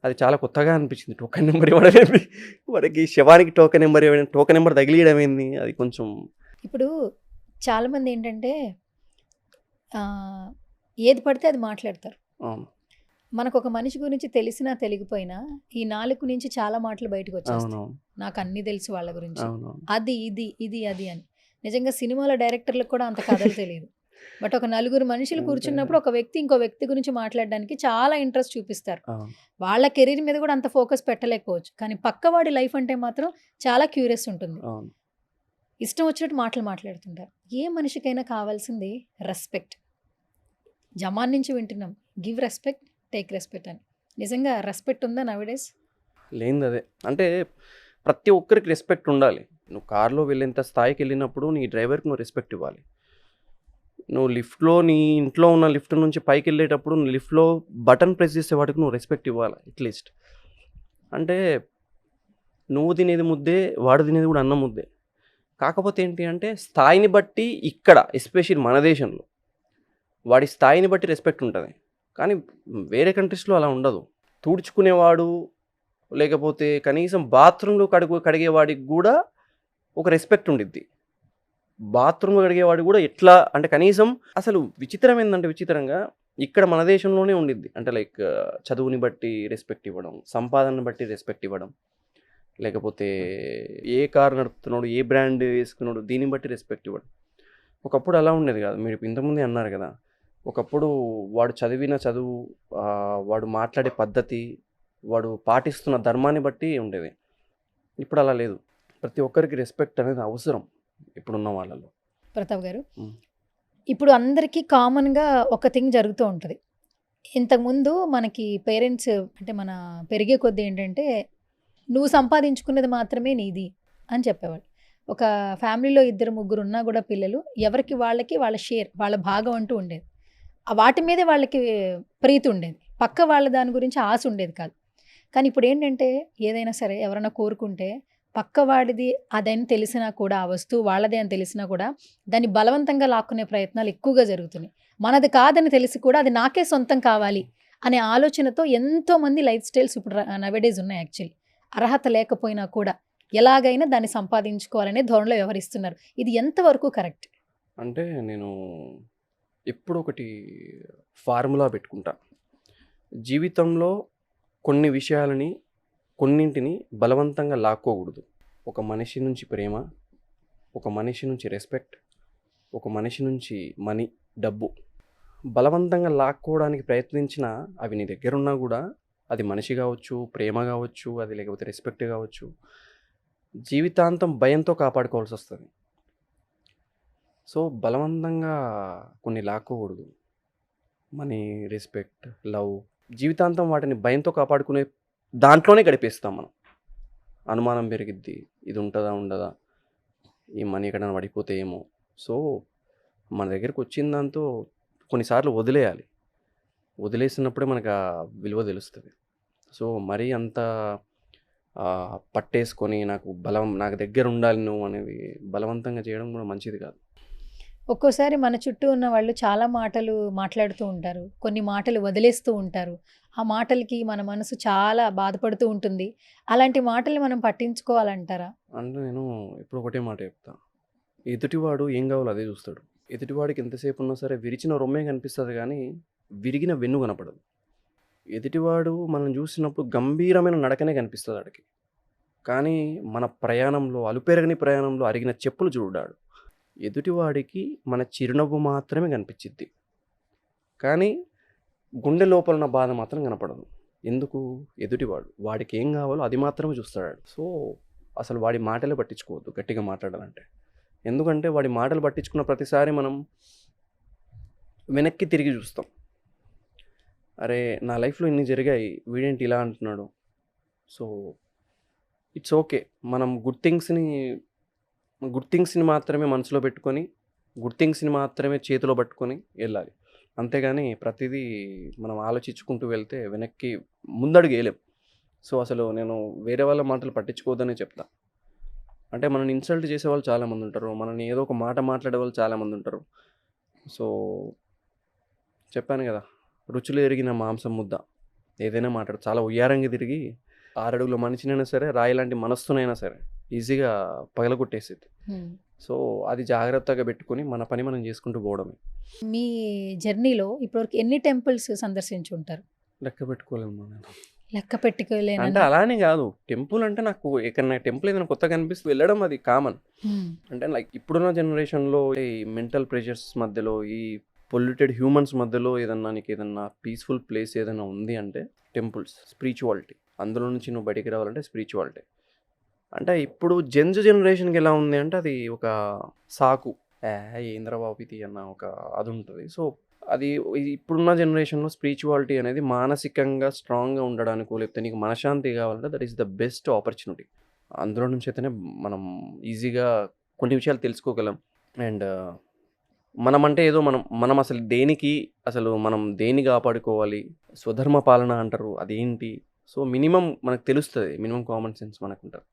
C: అది చాలా కొత్తగా అనిపించింది, టోకెన్ నెంబర్ ఇవ్వడం. వాడికి శవానికి టోకెన్ నెంబర్ ఇవ్వడం, టోకెన్ నెంబర్ తగిలియడం ఏంది, అది కొంచెం.
B: ఇప్పుడు చాలామంది ఏంటంటే ఏది పడితే అది మాట్లాడతారు. మనకొక మనిషి గురించి తెలిసినా తెలియకపోయినా ఈ నాలుగు నుంచి చాలా మాటలు బయటకు వచ్చేస్తాయి.
C: అవునవును.
B: నాకు అన్ని తెలుసు వాళ్ళ గురించి,
C: అవునవును.
B: అది ఇది అది అని. నిజంగా సినిమాల డైరెక్టర్లకు కూడా అంత కథలు తెలియదు. బట్ ఒక నలుగురు మనుషులు
C: అంతే.
B: కూర్చున్నప్పుడు ఒక వ్యక్తి ఇంకో వ్యక్తి గురించి మాట్లాడడానికి చాలా ఇంట్రెస్ట్ చూపిస్తారు.
C: అవును.
B: వాళ్ళ కెరీర్ మీద కూడా అంత ఫోకస్ పెట్టలేకపోవచ్చు, కానీ పక్కవాడి లైఫ్ అంటే మాత్రం చాలా క్యూరియస్ ఉంటుంది.
C: అవును.
B: ఇష్టం వచ్చినట్టు మాటలు మాట్లాడుతుంటారు. ఏ మనిషికైనా కావాల్సింది రెస్పెక్ట్. జమాన్ నుంచి వింటున్నాం, గివ్ రెస్పెక్ట్, టేక్ రెస్పెక్ట్ అని. నిజంగా రెస్పెక్ట్ ఉందా నవడేస్?
C: లేనిది అదే. అంటే ప్రతి ఒక్కరికి రెస్పెక్ట్ ఉండాలి. నువ్వు కార్‌లో వెళ్ళేంత స్థాయికి వెళ్ళినప్పుడు నీ డ్రైవర్‌కి నువ్వు రెస్పెక్ట్ ఇవ్వాలి. నువ్వు లిఫ్ట్‌లో నీ ఇంట్లో ఉన్న లిఫ్ట్ నుంచి పైకెళ్ళేటప్పుడు నువ్వు లిఫ్ట్‌లో బటన్ ప్రెస్ చేసే వాడికి నువ్వు రెస్పెక్ట్ ఇవ్వాలి అట్‌లీస్ట్. అంటే నువ్వు తినేది ముద్దే, వాడు తినేది కూడా అన్నం ముద్దే. కాకపోతే ఏంటి అంటే స్థాయిని బట్టి ఇక్కడ ఎస్పెషల్లీ మన దేశంలో వాడి స్థాయిని బట్టి రెస్పెక్ట్ ఉంటది. కానీ వేరే కంట్రీస్‌లో అలా ఉండదు. తుడుచుకునేవాడు లేకపోతే కనీసం బాత్రూమ్‌లో కడిగేవాడికి గూడా ఒక రెస్పెక్ట్ ఉండిద్ది. బాత్రూమ్‌లో కడిగేవాడు గూడా ఎట్లా అంటే కనీసం అసలు విచిత్రం ఏందంటే విచిత్రంగా ఇక్కడ మన దేశంలోనే ఉండిద్ది. అంటే లైక్ చదువుని బట్టి రెస్పెక్ట్ ఇవ్వడం, సంపాదనని బట్టి రెస్పెక్ట్ ఇవ్వడం, లేకపోతే ఏ కార్ నడుపుతున్నాడు, ఏ బ్రాండ్ వేసుకున్నాడు దీన్ని బట్టి రెస్పెక్ట్ ఇవ్వడం. ఒకప్పుడు అలా ఉండేది కాదు. మీరు ఇంతకుముందే అన్నారు కదా! ఒకప్పుడు వాడు చదివిన చదువు, వాడు మాట్లాడే పద్ధతి, వాడు పాటిస్తున్న ధర్మాన్ని బట్టి ఉండేది. ఇప్పుడు అలా లేదు. ప్రతి ఒక్కరికి రెస్పెక్ట్ అనేది అవసరం ఇప్పుడున్న వాళ్ళలో.
B: ప్రతాప్ గారు,
C: హ్మ్.
B: ఇప్పుడు అందరికీ కామన్‌గా ఒక థింగ్ జరుగుతూ ఉంటది. ఇంతకుముందు మనకి పేరెంట్స్ అంటే మన పెరిగే కొద్దీ ఏంటంటే, నువ్వు సంపాదించుకున్నది మాత్రమే నీది అని చెప్పేవాళ్ళు. ఒక ఫ్యామిలీలో ఇద్దరు ముగ్గురు ఉన్నా కూడా పిల్లలు ఎవరికి వాళ్ళకి వాళ్ళ షేర్, వాళ్ళ భాగం అంటూ ఉండేది. వాటి మీదే వాళ్ళకి ప్రీతి ఉండేది. పక్క వాళ్ళ దాని గురించి ఆశ ఉండేది కాదు. కానీ ఇప్పుడు ఏంటంటే ఏదైనా సరే ఎవరైనా కోరుకుంటే పక్కవాడిది అదని తెలిసినా కూడా, ఆ వస్తువు వాళ్ళదే అని తెలిసినా కూడా దాన్ని బలవంతంగా లాక్కునే ప్రయత్నాలు ఎక్కువగా జరుగుతున్నాయి. మనది కాదని తెలిసి కూడా అది నాకే సొంతం కావాలి అనే ఆలోచనతో ఎంతోమంది లైఫ్ స్టైల్స్ ఇప్పుడు నవేడేస్ ఉన్నాయి. యాక్చువల్లీ అర్హత లేకపోయినా కూడా ఎలాగైనా దాన్ని సంపాదించుకోవాలనే ధోరణిలో వ్యవహరిస్తున్నారు. ఇది ఎంతవరకు కరెక్ట్?
C: అంటే నేను ఎప్పుడు ఒకటి ఫార్ములా పెట్టుకుంటా. జీవితంలో కొన్ని విషయాలని కొన్నింటిని బలవంతంగా లాక్కోకూడదు. ఒక మనిషి నుంచి ప్రేమ, ఒక మనిషి నుంచి రెస్పెక్ట్, ఒక మనిషి నుంచి మనీ, డబ్బు బలవంతంగా లాక్కోవడానికి ప్రయత్నించినా అవి నీ దగ్గర ఉన్నా కూడా అది మనిషి కావచ్చు, ప్రేమ కావచ్చు, అది లేకపోతే రెస్పెక్ట్ కావచ్చు, జీవితాంతం భయంతో కాపాడుకోవాల్సి వస్తుంది. సో బలవంతంగా కొన్ని లాక్కోకూడదు. మనీ, రెస్పెక్ట్, లవ్ జీవితాంతం వాటిని భయంతో కాపాడుకునే దాంట్లోనే గడిపేస్తాం మనం. అనుమానం పెరిగిద్ది, ఇది ఉంటుందా ఉండదా, ఈ మనీ ఎక్కడైనా పడిపోతే ఏమో. సో మన దగ్గరికి వచ్చిన దాంతో కొన్నిసార్లు వదిలేయాలి. వదిలేసినప్పుడే మనకు ఆ విలువ తెలుస్తుంది. సో మరీ అంత పట్టేసుకొని నాకు దగ్గర ఉండాలి నువ్వు అనేది బలవంతంగా చేయడం కూడా మంచిది కాదు.
B: ఒక్కోసారి మన చుట్టూ ఉన్న వాళ్ళు చాలా మాటలు మాట్లాడుతూ ఉంటారు, కొన్ని మాటలు వదిలేస్తూ ఉంటారు. ఆ మాటలకి మన మనసు చాలా బాధపడుతూ ఉంటుంది. అలాంటి మాటల్ని మనం పట్టించుకోవాలంటారా?
C: అంటే నేను ఇప్పుడు ఒకటే మాట చెప్తా. ఎదుటివాడు ఏం కావాలో అదే చూస్తాడు. ఎదుటివాడికి ఎంతసేపు ఉన్నా సరే విరిచిన రొమ్మే కనిపిస్తుంది కానీ విరిగిన వెన్ను కనపడదు. ఎదుటివాడు మనం చూసినప్పుడు గంభీరమైన నడకనే కనిపిస్తుంది వాడికి. కానీ మన ప్రయాణంలో, అలుపెరగని ప్రయాణంలో అరిగిన చెప్పులు చూడాడు. ఎదుటివాడికి మన చిరునవ్వు మాత్రమే కనిపించిద్ది, కానీ గుండె లోపల ఉన్న బాధ మాత్రం కనపడదు. ఎందుకు? ఎదుటివాడు వాడికి ఏం కావాలో అది మాత్రమే చూస్తాడు. సో అసలు వాడి మాటలే పట్టించుకోవద్దు గట్టిగా మాట్లాడాలంటే. ఎందుకంటే వాడి మాటలు పట్టించుకున్న ప్రతిసారి మనం వెనక్కి తిరిగి చూస్తాం. అరే నా లైఫ్లో ఇన్ని జరిగాయి, వీడేంటి ఇలా అంటున్నాడు. So it's okay. మనం గుడ్ థింగ్స్ని మాత్రమే మనసులో పెట్టుకొని, గుడ్ థింగ్స్ని మాత్రమే చేతిలో పట్టుకొని వెళ్ళాలి. అంతేగాని ప్రతిదీ మనం ఆలోచించుకుంటూ వెళ్తే వెనక్కి ముందడుగు వేయలేం. సో అసలు నేను వేరే వాళ్ళ మాటలు పట్టించుకోవద్దనే చెప్తా. అంటే మనల్ని ఇన్సల్ట్ చేసేవాళ్ళు చాలామంది ఉంటారు, మనల్ని ఏదో ఒక మాట మాట్లాడే వాళ్ళు చాలామంది ఉంటారు. సో చెప్పాను కదా, రుచులు ఎరిగిన మాంసం ముద్ద ఏదైనా మాట్లాడు చాలా ఉయ్యారంగా తిరిగి 6 అడుగుల మనిషినైనా సరే, రాయి లాంటి మనస్సునైనా సరే ఈజీగా పగలగొట్టేసేది. సో అది జాగ్రత్తగా పెట్టుకొని మన పని మనం చేసుకుంటూ పోవడమే.
B: మీ జర్నీలో ఇప్పటివరకు ఎన్ని టెంపుల్స్ సందర్శించి ఉంటారు?
C: లెక్క పెట్టుకోలేము నేను.
B: లెక్క
C: అంటే
B: పెట్టుకోలేనన్న
C: అలానే కాదు, టెంపుల్ అంటే నాకు ఎక్కడైనా టెంపుల్ ఏదైనా కొత్తగా కనిపిస్తే వెళ్ళడం అది కామన్. అంటే లైక్ ఇప్పుడున్న జనరేషన్లో ఈ మెంటల్ ప్రెషర్స్ మధ్యలో, ఈ పొల్యూటెడ్ హ్యూమన్స్ మధ్యలో ఏదన్నా నీకు ఏదన్నా పీస్ఫుల్ ప్లేస్ ఏదైనా ఉంది అంటే టెంపుల్స్, స్పిరిచువాలిటీ. అందులో నుంచి నువ్వు బయటికి రావాలంటే స్పిరిచువాలిటీ. అంటే ఇప్పుడు జనరేషన్కి ఎలా ఉంది అంటే అది ఒక సాకు, ఏంద్ర బాబు ఇది అన్న ఒక అది ఉంటుంది. సో అది ఇప్పుడున్న జనరేషన్లో స్పిరిచువాలిటీ అనేది మానసికంగా స్ట్రాంగ్గా ఉండడానికో, లేకపోతే నీకు మనశ్శాంతి కావాలంటే that is the best opportunity. అందులో నుంచి అయితేనే మనం ఈజీగా కొన్ని విషయాలు తెలుసుకోగలం. అండ్ మనం అంటే ఏదో మనం అసలు దేనికి, అసలు మనం దేన్ని కాపాడుకోవాలి, స్వధర్మ పాలన అంటారు అదేంటి. సో మినిమం మనకు తెలుస్తుంది, మినిమం కామన్ సెన్స్ మనకు ఉంటుంది.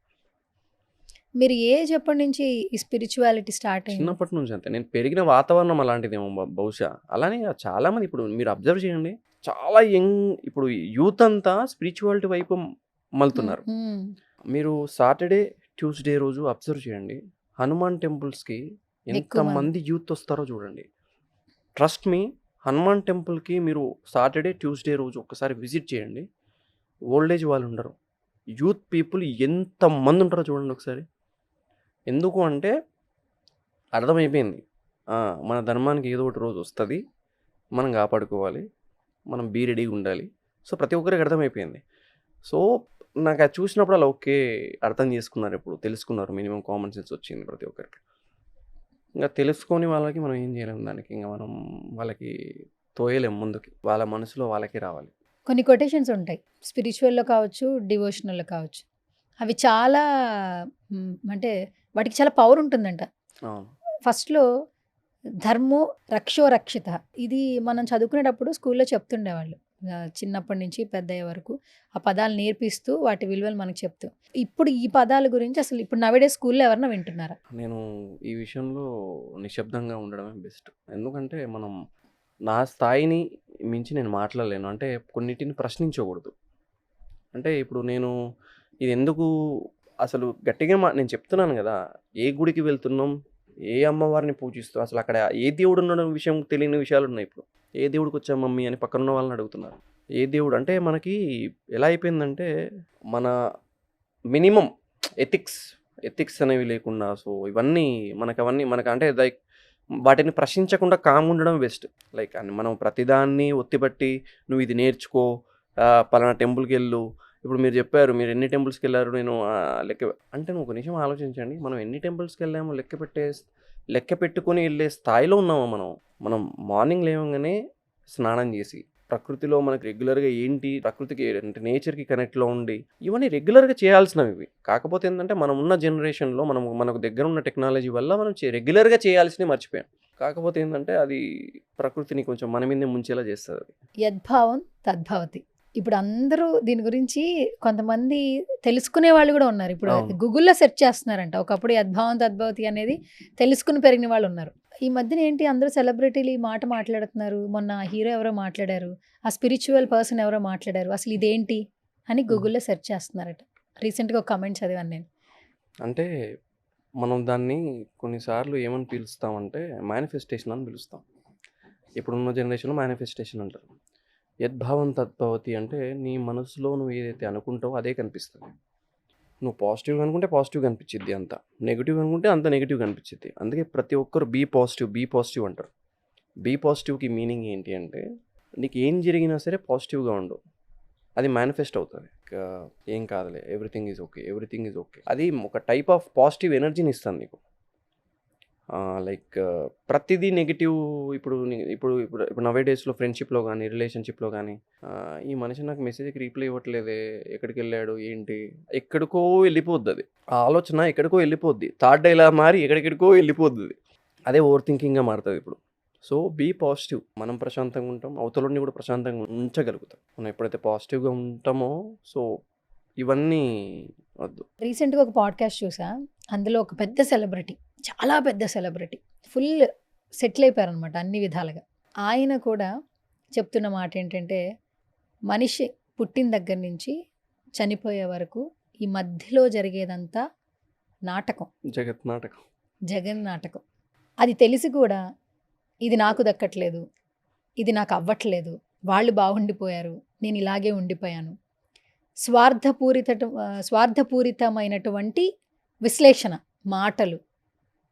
B: మీరు ఏజ్ ఎప్పటి నుంచి ఈ స్పిరిచువాలిటీ స్టార్ట్ అయింది?
C: చిన్నప్పటి నుంచి అంతే. నేను పెరిగిన వాతావరణం అలాంటిదేమో బహుశా. అలానే కాదు, చాలామంది ఇప్పుడు మీరు అబ్జర్వ్ చేయండి, చాలా యంగ్ ఇప్పుడు యూత్ అంతా స్పిరిచువాలిటీ వైపు మళ్తున్నారు. మీరు సాటర్డే, ట్యూస్డే రోజు అబ్జర్వ్ చేయండి, హనుమాన్ టెంపుల్స్కి
B: ఎక్కువ మంది.
C: ఎంతమంది యూత్ వస్తారో చూడండి. ట్రస్ట్ మీ, హనుమాన్ టెంపుల్కి మీరు సాటర్డే, ట్యూస్డే రోజు ఒక్కసారి విజిట్ చేయండి. ఓల్డ్ ఏజ్ వాళ్ళు ఉండరు, యూత్ పీపుల్ ఎంతమంది ఉంటారో చూడండి ఒకసారి. ఎందుకు అంటే అర్థమైపోయింది, మన ధర్మానికి ఏదో ఒకటి రోజు వస్తుంది, మనం కాపాడుకోవాలి, మనం బీ రెడీగా ఉండాలి. సో ప్రతి ఒక్కరికి అర్థమైపోయింది. సో నాకు అది చూసినప్పుడు అలా ఓకే అర్థం చేసుకున్నారు, ఇప్పుడు తెలుసుకున్నారు, మినిమం కామన్ సెన్స్ వచ్చింది ప్రతి ఒక్కరికి. ఇంకా తెలుసుకొని వాళ్ళకి మనం ఏం చేయలేము, దానికి ఇంకా మనం వాళ్ళకి తోయలేము ముందుకి, వాళ్ళ మనసులో వాళ్ళకి రావాలి.
B: కొన్ని కొటేషన్స్ ఉంటాయి, స్పిరిచువల్లో కావచ్చు, డివోషనల్లో కావచ్చు. అవి చాలా అంటే వాటికి చాలా పవర్ ఉంటుందంట.
C: అవును.
B: ఫస్ట్లో ధర్మో రక్షో రక్షిత, ఇది మనం చదువుకునేటప్పుడు స్కూల్లో చెప్తుండేవాళ్ళు. చిన్నప్పటి నుంచి పెద్ద అయ్యే వరకు ఆ పదాలు నేర్పిస్తూ వాటి విలువలు మనకు చెప్తూ. ఇప్పుడు ఈ పదాల గురించి అసలు ఇప్పుడు నవేడే స్కూల్లో ఎవరన్నా వింటున్నారా?
C: నేను ఈ విషయంలో నిశ్శబ్దంగా ఉండడమే బెస్ట్. ఎందుకంటే మనం నా స్థాయిని మించి నేను మాట్లాడలేను. అంటే కొన్నిటిని ప్రశ్నించకూడదు. అంటే ఇప్పుడు నేను ఇది ఎందుకు అసలు గట్టిగా నేను చెప్తున్నాను కదా, ఏ గుడికి వెళ్తున్నాం, ఏ అమ్మవారిని పూజిస్తాం, అసలు అక్కడ ఏ దేవుడు ఉన్న విషయం తెలియని విషయాలు ఉన్నాయి. ఇప్పుడు ఏ దేవుడికి వచ్చా మమ్మీ అని పక్కనున్న వాళ్ళని అడుగుతున్నారు. ఏ దేవుడు అంటే మనకి ఎలా అయిపోయిందంటే మన మినిమం ఎథిక్స్ అనేవి లేకుండా, సో ఇవన్నీ మనకు అంటే లైక్ వాటిని ప్రశ్నించకుండా కామ్ ఉండడం బెస్ట్. లైక్ మనం ప్రతిదాన్ని ఒత్తిపట్టి నువ్వు ఇది నేర్చుకో, పలానా టెంపుల్కి వెళ్ళు. ఇప్పుడు మీరు చెప్పారు మీరు ఎన్ని టెంపుల్స్కి వెళ్ళారు, నేను లెక్క అంటే నువ్వు ఒక నిమిషం ఆలోచించండి, మనం ఎన్ని టెంపుల్స్కి వెళ్ళామో లెక్క పెట్టుకొని వెళ్ళే స్థాయిలో ఉన్నామో మనం మార్నింగ్ లేవగానే స్నానం చేసి ప్రకృతిలో మనకు రెగ్యులర్గా ఏంటి, ప్రకృతికి అంటే నేచర్కి కనెక్ట్లో ఉండి ఇవన్నీ రెగ్యులర్గా చేయాల్సినవి ఇవి. కాకపోతే ఏంటంటే మనం ఉన్న జనరేషన్లో మనకు దగ్గర ఉన్న టెక్నాలజీ వల్ల మనం రెగ్యులర్గా చేయాల్సినవి మర్చిపోయాం. కాకపోతే ఏంటంటే అది ప్రకృతిని కొంచెం మన మీదే ముంచేలా చేస్తుంది.
B: యద్భావం తద్భవతి. ఇప్పుడు అందరూ దీని గురించి కొంతమంది తెలుసుకునే వాళ్ళు కూడా ఉన్నారు. ఇప్పుడు గూగుల్లో సెర్చ్ చేస్తున్నారంట. ఒకప్పుడు యద్భావం తద్భవతి అనేది తెలుసుకుని పెరిగిన వాళ్ళు ఉన్నారు. ఈ మధ్యన ఏంటి అందరూ సెలబ్రిటీలు ఈ మాట మాట్లాడుతున్నారు. మొన్న హీరో ఎవరో మాట్లాడారు, ఆ స్పిరిచువల్ పర్సన్ ఎవరో మాట్లాడారు, అసలు ఇదేంటి అని గూగుల్లో సెర్చ్ చేస్తున్నారట. రీసెంట్గా ఒక కమెంట్ చదివాను నేను.
C: అంటే మనం దాన్ని కొన్నిసార్లు ఏమని పిలుస్తామంటే మేనిఫెస్టేషన్ అని పిలుస్తాం. ఇప్పుడున్న జనరేషన్లో మేనిఫెస్టేషన్ అంటారు. యద్భావం తద్భవతి అంటే నీ మనసులో నువ్వు ఏదైతే అనుకుంటావో అదే కనిపిస్తుంది. నువ్వు పాజిటివ్గా అనుకుంటే పాజిటివ్ కనిపించిద్ది, అంత నెగిటివ్ అనుకుంటే అంత నెగిటివ్ కనిపించిద్ది. అందుకే ప్రతి ఒక్కరు బీ పాజిటివ్ అంటారు. బీ పాజిటివ్కి మీనింగ్ ఏంటి అంటే నీకు ఏం జరిగినా సరే పాజిటివ్గా ఉండు, అది మేనిఫెస్ట్ అవుతుంది. ఏం కాదులే, ఎవ్రీథింగ్ ఈజ్ ఓకే. అది ఒక టైప్ ఆఫ్ పాజిటివ్ ఎనర్జీని ఇస్తుంది నీకు. లైక్ ప్రతిదీ నెగిటివ్. ఇప్పుడు నవే డేస్లో ఫ్రెండ్షిప్లో కానీ రిలేషన్షిప్లో కానీ ఈ మనిషి నాకు మెసేజ్కి రీప్లై ఇవ్వట్లేదే, ఎక్కడికి వెళ్ళాడు ఏంటి, ఎక్కడికో వెళ్ళిపోద్ది. అది ఆ ఆలోచన ఎక్కడికో వెళ్ళిపోద్ది, థాట్ ఇలా మారి ఎక్కడికో వెళ్ళిపోద్ది. అదే ఓవర్ థింకింగ్గా మారుతుంది ఇప్పుడు. సో బీ పాజిటివ్, మనం ప్రశాంతంగా ఉంటాం, అవతలని కూడా ప్రశాంతంగా ఉంచగలుగుతాం మనం ఎప్పుడైతే పాజిటివ్గా ఉంటామో. సో ఇవన్నీ వద్దు.
B: రీసెంట్గా ఒక పాడ్కాస్ట్ చూసా, అందులో ఒక పెద్ద సెలబ్రిటీ, చాలా పెద్ద సెలబ్రిటీ, ఫుల్ సెటిల్ అయిపోయారు అనమాట అన్ని విధాలుగా. ఆయన కూడా చెప్తున్న మాట ఏంటంటే మనిషి పుట్టిన దగ్గర నుంచి చనిపోయే వరకు ఈ మధ్యలో జరిగేదంతా నాటకం, జగన్ నాటకం. అది తెలిసి కూడా ఇది నాకు దక్కట్లేదు, ఇది నాకు అవ్వట్లేదు, వాళ్ళు బాగుండిపోయారు, నేను ఇలాగే ఉండిపోయాను. స్వార్థపూరితమైనటువంటి విశ్లేషణ, మాటలు,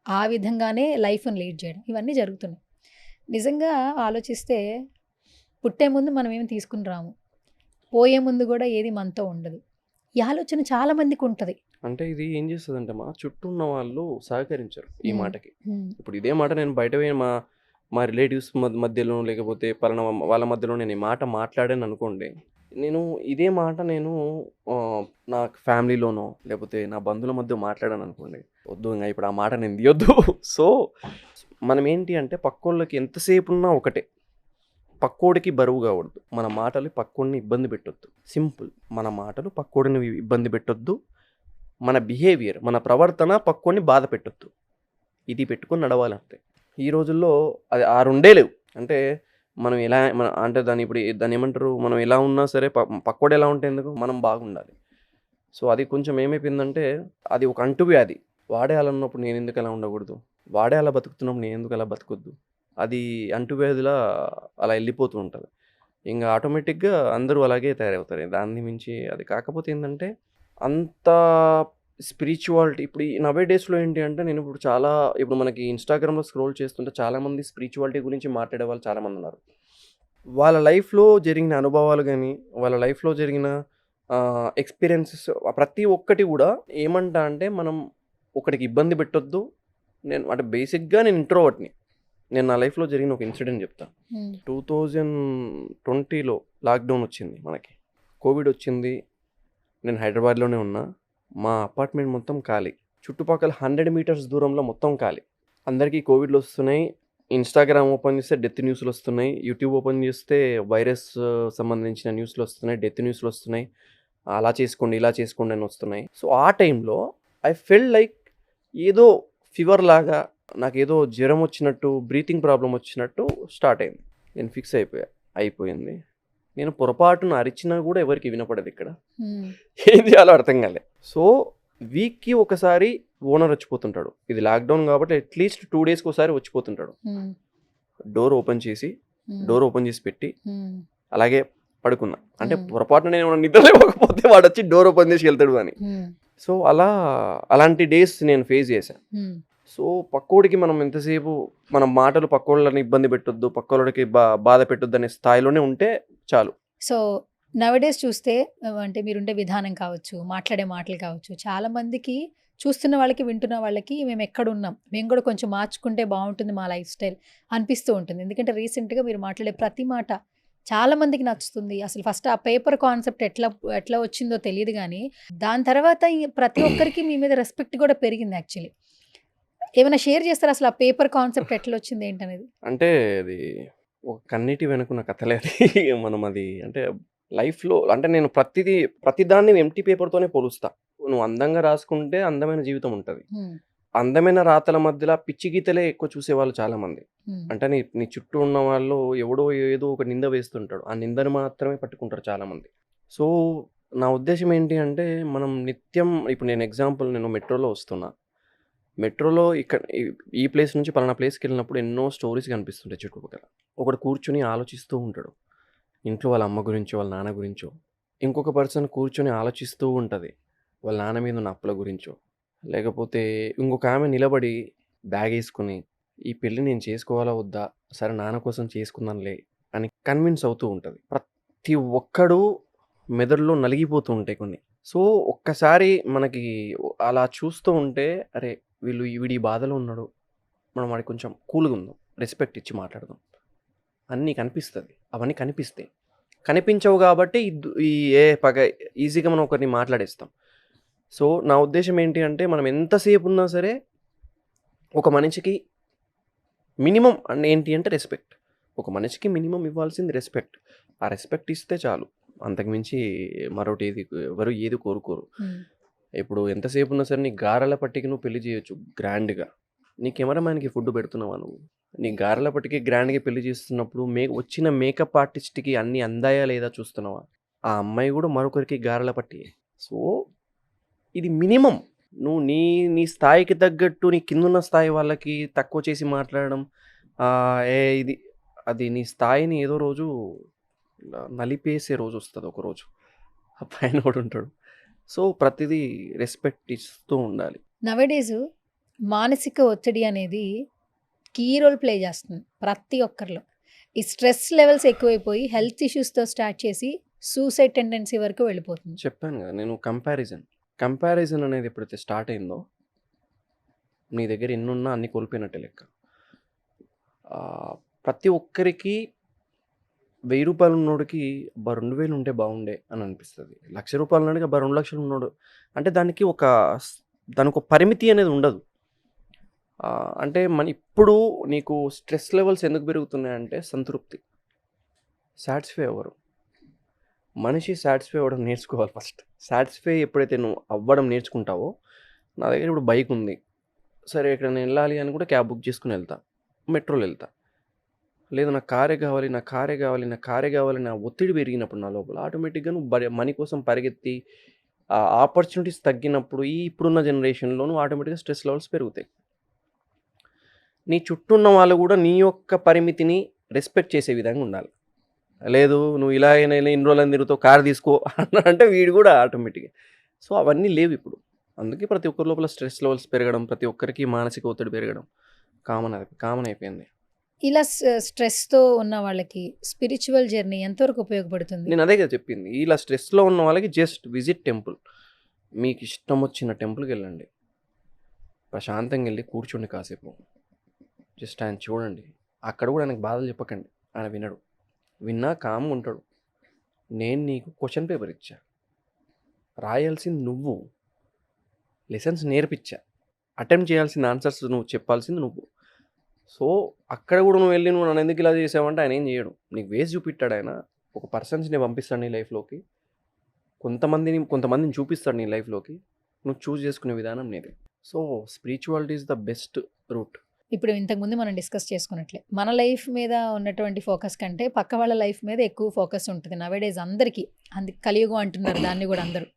B: ఆ విధంగానే లైఫ్‌ని లీడ్ చేయడం ఇవన్నీ జరుగుతున్నాయి. నిజంగా ఆలోచిస్తే పుట్టే ముందు మనం ఏమి తీసుకొని రాము. పోయే ముందు గూడా ఏది మనతో ఉండదు. ఈ ఆలోచన చాలా మందికుంటది.
C: అంటే ఇది ఏం చేస్తదంటే చుట్టూ ఉన్న వాళ్ళు సహకరించరు ఈ
B: హ్మ్.
C: మాటకి.
B: హ్మ్.
C: ఇప్పుడు ఇదే మాట నేను బయట పోయి మా రిలేటివ్స్ మధ్యలో లేకపోతే పలానా వాళ్ళ మధ్యలో నేను ఈ మాట మాట్లాడాననుకోండి, నేను ఇదే మాట నా ఫ్యామిలీలోనో లేకపోతే నా బంధువుల మధ్య మాట్లాడాననుకోండి, వద్దు ఇంగ ఇప్పుడు ఆ మాట నేను తీయొద్దు. సో, మనం ఏంటి అంటే పక్కోళ్ళకి ఎంతసేపు ఉన్నా ఒకటే. పక్కోడికి బరువు కావద్దు. మన మాటలు పక్కోడిని ఇబ్బంది పెట్టొద్దు. సింపుల్. మన మాటలు పక్కోడిని ఇబ్బంది పెట్టొద్దు. మన బిహేవియర్, మన ప్రవర్తన పక్కోడిని బాధ పెట్టొద్దు. ఇది పెట్టుకొని నడవాలంతే. ఈ రోజుల్లో అది ఆ రెండే లేవు. అంటే మనం ఎలా అంటే దాన్ని ఏమంటారు, మనం ఎలా ఉన్నా సరే పక్కోడు ఎలా ఉంటే ఎందుకు? మనం బాగుండాలి. సో, అది కొంచెం ఏమైపోయిందంటే అది ఒక అంటువ్యాధి. వాడే అలా ఉన్నప్పుడు నేనెందుకు అలా ఉండకూడదు? వాడే అలా బతుకుతున్నప్పుడు నేనెందుకు అలా బతకొద్దు? అది అంటువ్యాధిలా అలా వెళ్ళిపోతూ ఉంటది. ఇంగ ఆటోమేటిక్‌గా అందరూ అలాగే తయారవుతారు. దాన్ని మించి అది కాకపోతే ఏందంటే అంత స్పిరిచువాలిటీ ఇప్పుడు ఈ నౌ ఏ డేస్‌లో ఏంటి అంటే ఇప్పుడు మనకి ఇన్‌స్టాగ్రామ్‌లో స్క్రోల్ చేస్తుంటే చాలామంది స్పిరిచువాలిటీ గురించి మాట్లాడే వాళ్ళు చాలామందున్నారు. వాళ్ళ లైఫ్‌లో జరిగిన అనుభవాలు గాని, వాళ్ళ లైఫ్‌లో జరిగిన ఎక్స్‌పీరియన్సెస్ ప్రతి ఒక్కటి గూడా ఏమంటా అంటే మనం ఒకడికి ఇబ్బంది పెట్టొద్దు. అంటే బేసిక్‌గా నేను ఇంట్రోవర్ట్‌ని. నేను నా లైఫ్‌లో జరిగిన ఒక ఇన్సిడెంట్ చెప్తా.
B: హ్మ్.
C: 2020లో లాక్‌డౌన్ వచ్చింది మనకి. కోవిడ్ వచ్చింది. నేను హైదరాబాద్‌లోనే ఉన్నా. మా అపార్ట్మెంట్ మొత్తం ఖాళీ. చుట్టుపక్కల 100 మీటర్స్ దూరంలో మొత్తం ఖాళీ. అందరికీ కోవిడ్‌లు వస్తున్నాయి. ఇన్‌స్టాగ్రామ్ ఓపెన్ చేస్తే డెత్ న్యూస్‌లు వస్తున్నాయి. యూట్యూబ్ ఓపెన్ చేస్తే వైరస్ సంబంధించిన న్యూస్‌లు వస్తున్నాయి. డెత్ న్యూస్‌లు వస్తున్నాయి. అలా చేసుకోండి, ఇలా చేసుకోండి అని వస్తున్నాయి. సో, ఆ టైంలో ఐ ఫెల్ట్ లైక్ ఏదో ఫీవర్ లాగా నాకేదో జ్వరం వచ్చినట్టు, బ్రీతింగ్ ప్రాబ్లమ్ వచ్చినట్టు స్టార్ట్ అయింది. నేను ఫిక్స్ అయిపోయింది. నేను పొరపాటున అరిచినా కూడా ఎవరికీ వినపడదు ఇక్కడ.
B: హ్మ్.
C: ఏం చేయాలో అర్థం కాలే. సో, వీక్‌కి ఒకసారి ఓనర్ వచ్చిపోతుంటాడు. ఇది లాక్‌డౌన్ కాబట్టి అట్‌లీస్ట్ 2 డేస్‌కి ఒకసారి వచ్చిపోతుంటాడు.
B: హ్మ్.
C: డోర్ ఓపెన్ చేసి పెట్టి
B: హ్మ్.
C: అలాగే పడుకున్నా. అంటే
B: హ్మ్.
C: పొరపాటున నేను నిద్ర లేవకపోతే వాడొచ్చి డోర్ ఓపెన్ చేసి వెళ్తాడు అని.
B: హ్మ్.
C: సో, అలాంటి డేస్ నేను ఫేస్ చేశా.
B: హ్మ్.
C: సో, పక్కోడికి మనం ఎంతసేపు మన మాటలు పక్కోళ్ళని ఇబ్బంది పెట్టొద్దు, పక్కోళ్ళకి బాధ పెట్టొద్దు అనే స్థాయిలోనే ఉంటే చాలు.
B: సో, నౌడేస్ చూస్తే అంటే మీరుండే విధానం కావచ్చు, మాట్లాడే మాటలు కావచ్చు, చాలా మందికి చూస్తున్న వాళ్ళకి, వింటున్న వాళ్ళకి మేమెక్కడున్నాం, మేము కూడా కొంచెం మార్చుకుంటే బావుంటుంది మా లైఫ్ స్టైల్ అనిపిస్తూ ఉంటుంది. ఎందుకంటే రీసెంట్‌గా మీరు మాట్లాడే ప్రతి మాట చాలా మందికి నచ్చుతుంది. అసలు ఫస్ట్ ఆ పేపర్ కాన్సెప్ట్ ఎట్లా వచ్చిందో తెలీదు గానీ, దాని తర్వాత ప్రతి ఒక్కరికి మీ మీద రెస్పెక్ట్ కూడా పెరిగింది యాక్చువల్లీ. ఏమైనా షేర్ చేస్తారా అసలు ఆ పేపర్ కాన్సెప్ట్ ఎట్లొచ్చింది ఏంటనేది?
C: అంటే అది ఒక కన్నీటి వెనకున్న కథలే అది. మనం అది అంటే లైఫ్‌లో అంటే నేను ప్రతిదాన్ని ఎంప్టీ పేపర్‌తోనే పోలుస్తా. నువ్వు అందంగా రాసుకుంటే అందమైన జీవితం ఉంటది.
B: హ్మ్.
C: అందమైన రాతల మధ్యల పిచ్చి గీతలే ఎక్కువ చూసేవాళ్ళు చాలామంది.
B: హ్మ్.
C: అంటే నీ చుట్టూ ఉన్న వాళ్ళు ఎవడో ఏదో ఒక నింద వేస్తుంటాడు. ఆ నిందను మాత్రమే పట్టుకుంటారు చాలామంది. సో, నా ఉద్దేశ్యం ఏంటి అంటే మనం నిత్యం ఇప్పుడు నేను మెట్రోలో వస్తున్నా. మెట్రోలో ఇక్కడ ఈ ప్లేస్ నుంచి పలానా ప్లేస్‌కెళ్ళినప్పుడు ఎన్నో స్టోరీస్ కనిపిస్తుంటాయి చుట్టుపక్కల. ఒకడు కూర్చొని ఆలోచిస్తూ ఉంటాడు. ఇంట్లో వాళ్ళ అమ్మ గురించో, వాళ్ళ నాన్న గురించో. ఇంకొక పర్సన్ కూర్చొని ఆలోచిస్తూ ఉంటది. వాళ్ళ నాన్న మీద ఉన్న అప్పుల గురించో. లేకపోతే ఇంకొక ఆమె నిలబడి బ్యాగేసుకొని, ఈ పెళ్లి నేను చేసుకోవాలా వద్దా? సరే నాన్న కోసం చేసుకుందాంలే అని కన్విన్స్ అవుతూ ఉంటది. ప్రతి ఒక్కడు మెదడులో నలిగిపోతూ ఉంటాయి కొన్ని. సో, ఒక్కసారి మనకి అలా చూస్తూ ఉంటే, అరే! వీడు ఈ బాధలో ఉన్నాడు. మనం వాడికి కొంచెం కూల్‌గా ఉందాం. రెస్పెక్ట్ ఇచ్చి మాట్లాడదాం. అన్నీ కనిపిస్తది. అవన్నీ కనిపిస్తాయి. కనిపించవు గాబట్టి ఈ ఏ పగ ఈజీగా మనం ఒకరిని మాట్లాడేస్తాం. సో, నా ఉద్దేశ్యం ఏంటి అంటే మనం ఎంతసేపు ఉన్నా సరే ఒక మనిషికి మినిమమ్ ఏంటి అంటే రెస్పెక్ట్. ఒక మనిషికి మినిమమ్ ఇవ్వాల్సింది రెస్పెక్ట్. ఆ రెస్పెక్ట్ ఇస్తే చాలు. అంతకు మించి మరోటి ఎవరు ఏది కోరుకోరు.
B: హ్మ్.
C: ఇప్పుడు ఎంతసేపు ఉన్నా సరే నీ గారెల పట్టికి నువ్వు పెళ్లి చేయొచ్చు గ్రాండ్‌గా. నీ కెమెరామ్యాన్‌కి ఫుడ్ పెడుతున్నావా నువ్వు? నీ గారెల పట్టికి గ్రాండ్‌గా పెళ్లి చేస్తున్నప్పుడు వచ్చిన మేకప్ ఆర్టిస్ట్‌కి అన్నీ అందాయా లేదా చూస్తున్నావా? ఆ అమ్మాయి గూడా మరొకరికి గారెల పట్టియే. సో, ఇది మినిమమ్. నువ్వు నీ స్థాయికి తగ్గట్టు నీ కిందున్న స్థాయి వాళ్ళకి తక్కువ చేసి మాట్లాడడం, ఆహ్, ఏ ఇది అది నీ స్థాయిని ఏదో రోజు నలిపేసే రోజు వస్తుంది ఒకరోజు. ఆ పైన కూడా ఉంటాడు. సో ప్రతిదీ రెస్పెక్ట్ ఇస్తూ ఉండాలి.
B: నవడేస్ మానసిక ఒత్తిడి అనేది కీ రోల్ ప్లే చేస్తుంది ప్రతి ఒక్కరిలో. ఈ స్ట్రెస్ లెవెల్స్ ఎక్కువైపోయి హెల్త్ ఇష్యూస్తో స్టార్ట్ చేసి సూసైడ్ టెండెన్సీ వరకు వెళ్ళిపోతుంది.
C: చెప్పాను కదా నేను, కంపారిజన్ అనేది ఎప్పుడైతే స్టార్ట్ అయిందో నీ దగ్గర ఎన్నున్నా అన్ని కోల్పోయినట్టే లెక్క. ప్రతి ఒక్కరికి 1000 రూపాయలు ఉన్నోడికి 2000 ఉంటే బాగుండే అని అనిపిస్తుంది. 1,00,000 రూపాయలు ఉన్నోడికి 2 లక్షలు ఉన్నాడు అంటే దానికి ఒక పరిమితి అనేది ఉండదు. అంటే ఇప్పుడు నీకు స్ట్రెస్ లెవెల్స్ ఎందుకు పెరుగుతున్నాయంటే సంతృప్తి, సాటిస్ఫై అవ్వరు. మనిషి సాటిస్ఫై అవ్వడం నేర్చుకోవాలి ఫస్ట్. సాటిస్ఫై ఎప్పుడైతే నువ్వు అవ్వడం నేర్చుకుంటావో, నా దగ్గర ఇప్పుడు బైక్ ఉంది, సరే ఇక్కడ నేను వెళ్ళాలి అని కూడా క్యాబ్ బుక్ చేసుకుని వెళ్తా, మెట్రోలో వెళ్తా. లేదు నాకు కారే కావాలి నా ఒత్తిడి పెరిగినప్పుడు నా లోపల ఆటోమేటిక్గా నువ్వు మనీ కోసం పరిగెత్తి ఆపర్చునిటీస్ తగ్గినప్పుడు ఇప్పుడున్న జనరేషన్లో నువ్వు ఆటోమేటిక్గా స్ట్రెస్ లెవెల్స్ పెరుగుతాయి. నీ చుట్టూ ఉన్న వాళ్ళు కూడా నీ యొక్క పరిమితిని రెస్పెక్ట్ చేసే విధంగా ఉండాలి. లేదు నువ్వు ఇలాగైనా ఇన్ని రోజులని తిరుగుతావు, కారు తీసుకో అంటే వీడు కూడా ఆటోమేటిక్గా. సో అవన్నీ లేవు ఇప్పుడు. అందుకే ప్రతి ఒక్కరి లోపల స్ట్రెస్ లెవెల్స్ పెరగడం, ప్రతి ఒక్కరికి మానసిక ఒత్తిడి పెరగడం కామన్ అయిపోయింది.
B: ఇలా స్ట్రెస్తో ఉన్న వాళ్ళకి స్పిరిచువల్ జర్నీ ఎంతవరకు ఉపయోగపడుతుంది?
C: నేను అదే కదా చెప్పింది. ఇలా స్ట్రెస్లో ఉన్న వాళ్ళకి జస్ట్ విజిట్ టెంపుల్. మీకు ఇష్టం వచ్చిన టెంపుల్కి వెళ్ళండి, ప్రశాంతంగా వెళ్ళి కూర్చోండి కాసేపు, జస్ట్ ఆయన చూడండి. అక్కడ కూడా ఆయనకు బాధలు చెప్పకండి, ఆయన వినడు. విన్నా కామ్గా ఉంటాడు. నేను నీకు క్వశ్చన్ పేపర్ ఇచ్చా, రాయాల్సింది నువ్వు, లెసన్స్ నేర్పించా, అటెంప్ట్ చేయాల్సిన ఆన్సర్స్ నువ్వు, చెప్పాల్సింది నువ్వు. సో అక్కడ కూడా నువ్వు వెళ్ళి నువ్వు నన్ను ఎందుకు ఇలా చేసావంటే ఆయన ఏం చేయడు. నీకు వేసి చూపిస్తాడు. ఆయన ఒక పర్సన్స్ని పంపిస్తాడు నీ లైఫ్లోకి, కొంతమందిని చూపిస్తాడు నీ లైఫ్లోకి. నువ్వు చూస్ చేసుకునే విధానం నీది. So spirituality is the best route.
B: ఇప్పుడు ఇంతకుముందు మనం డిస్కస్ చేసుకున్నట్లే మన లైఫ్ మీద ఉన్నటువంటి ఫోకస్ కంటే పక్క వాళ్ళ లైఫ్ మీద ఎక్కువ ఫోకస్ ఉంటుంది నవేడేస్ అందరికీ. కలియుగం అంటున్నారు దాన్ని కూడా అందరూ.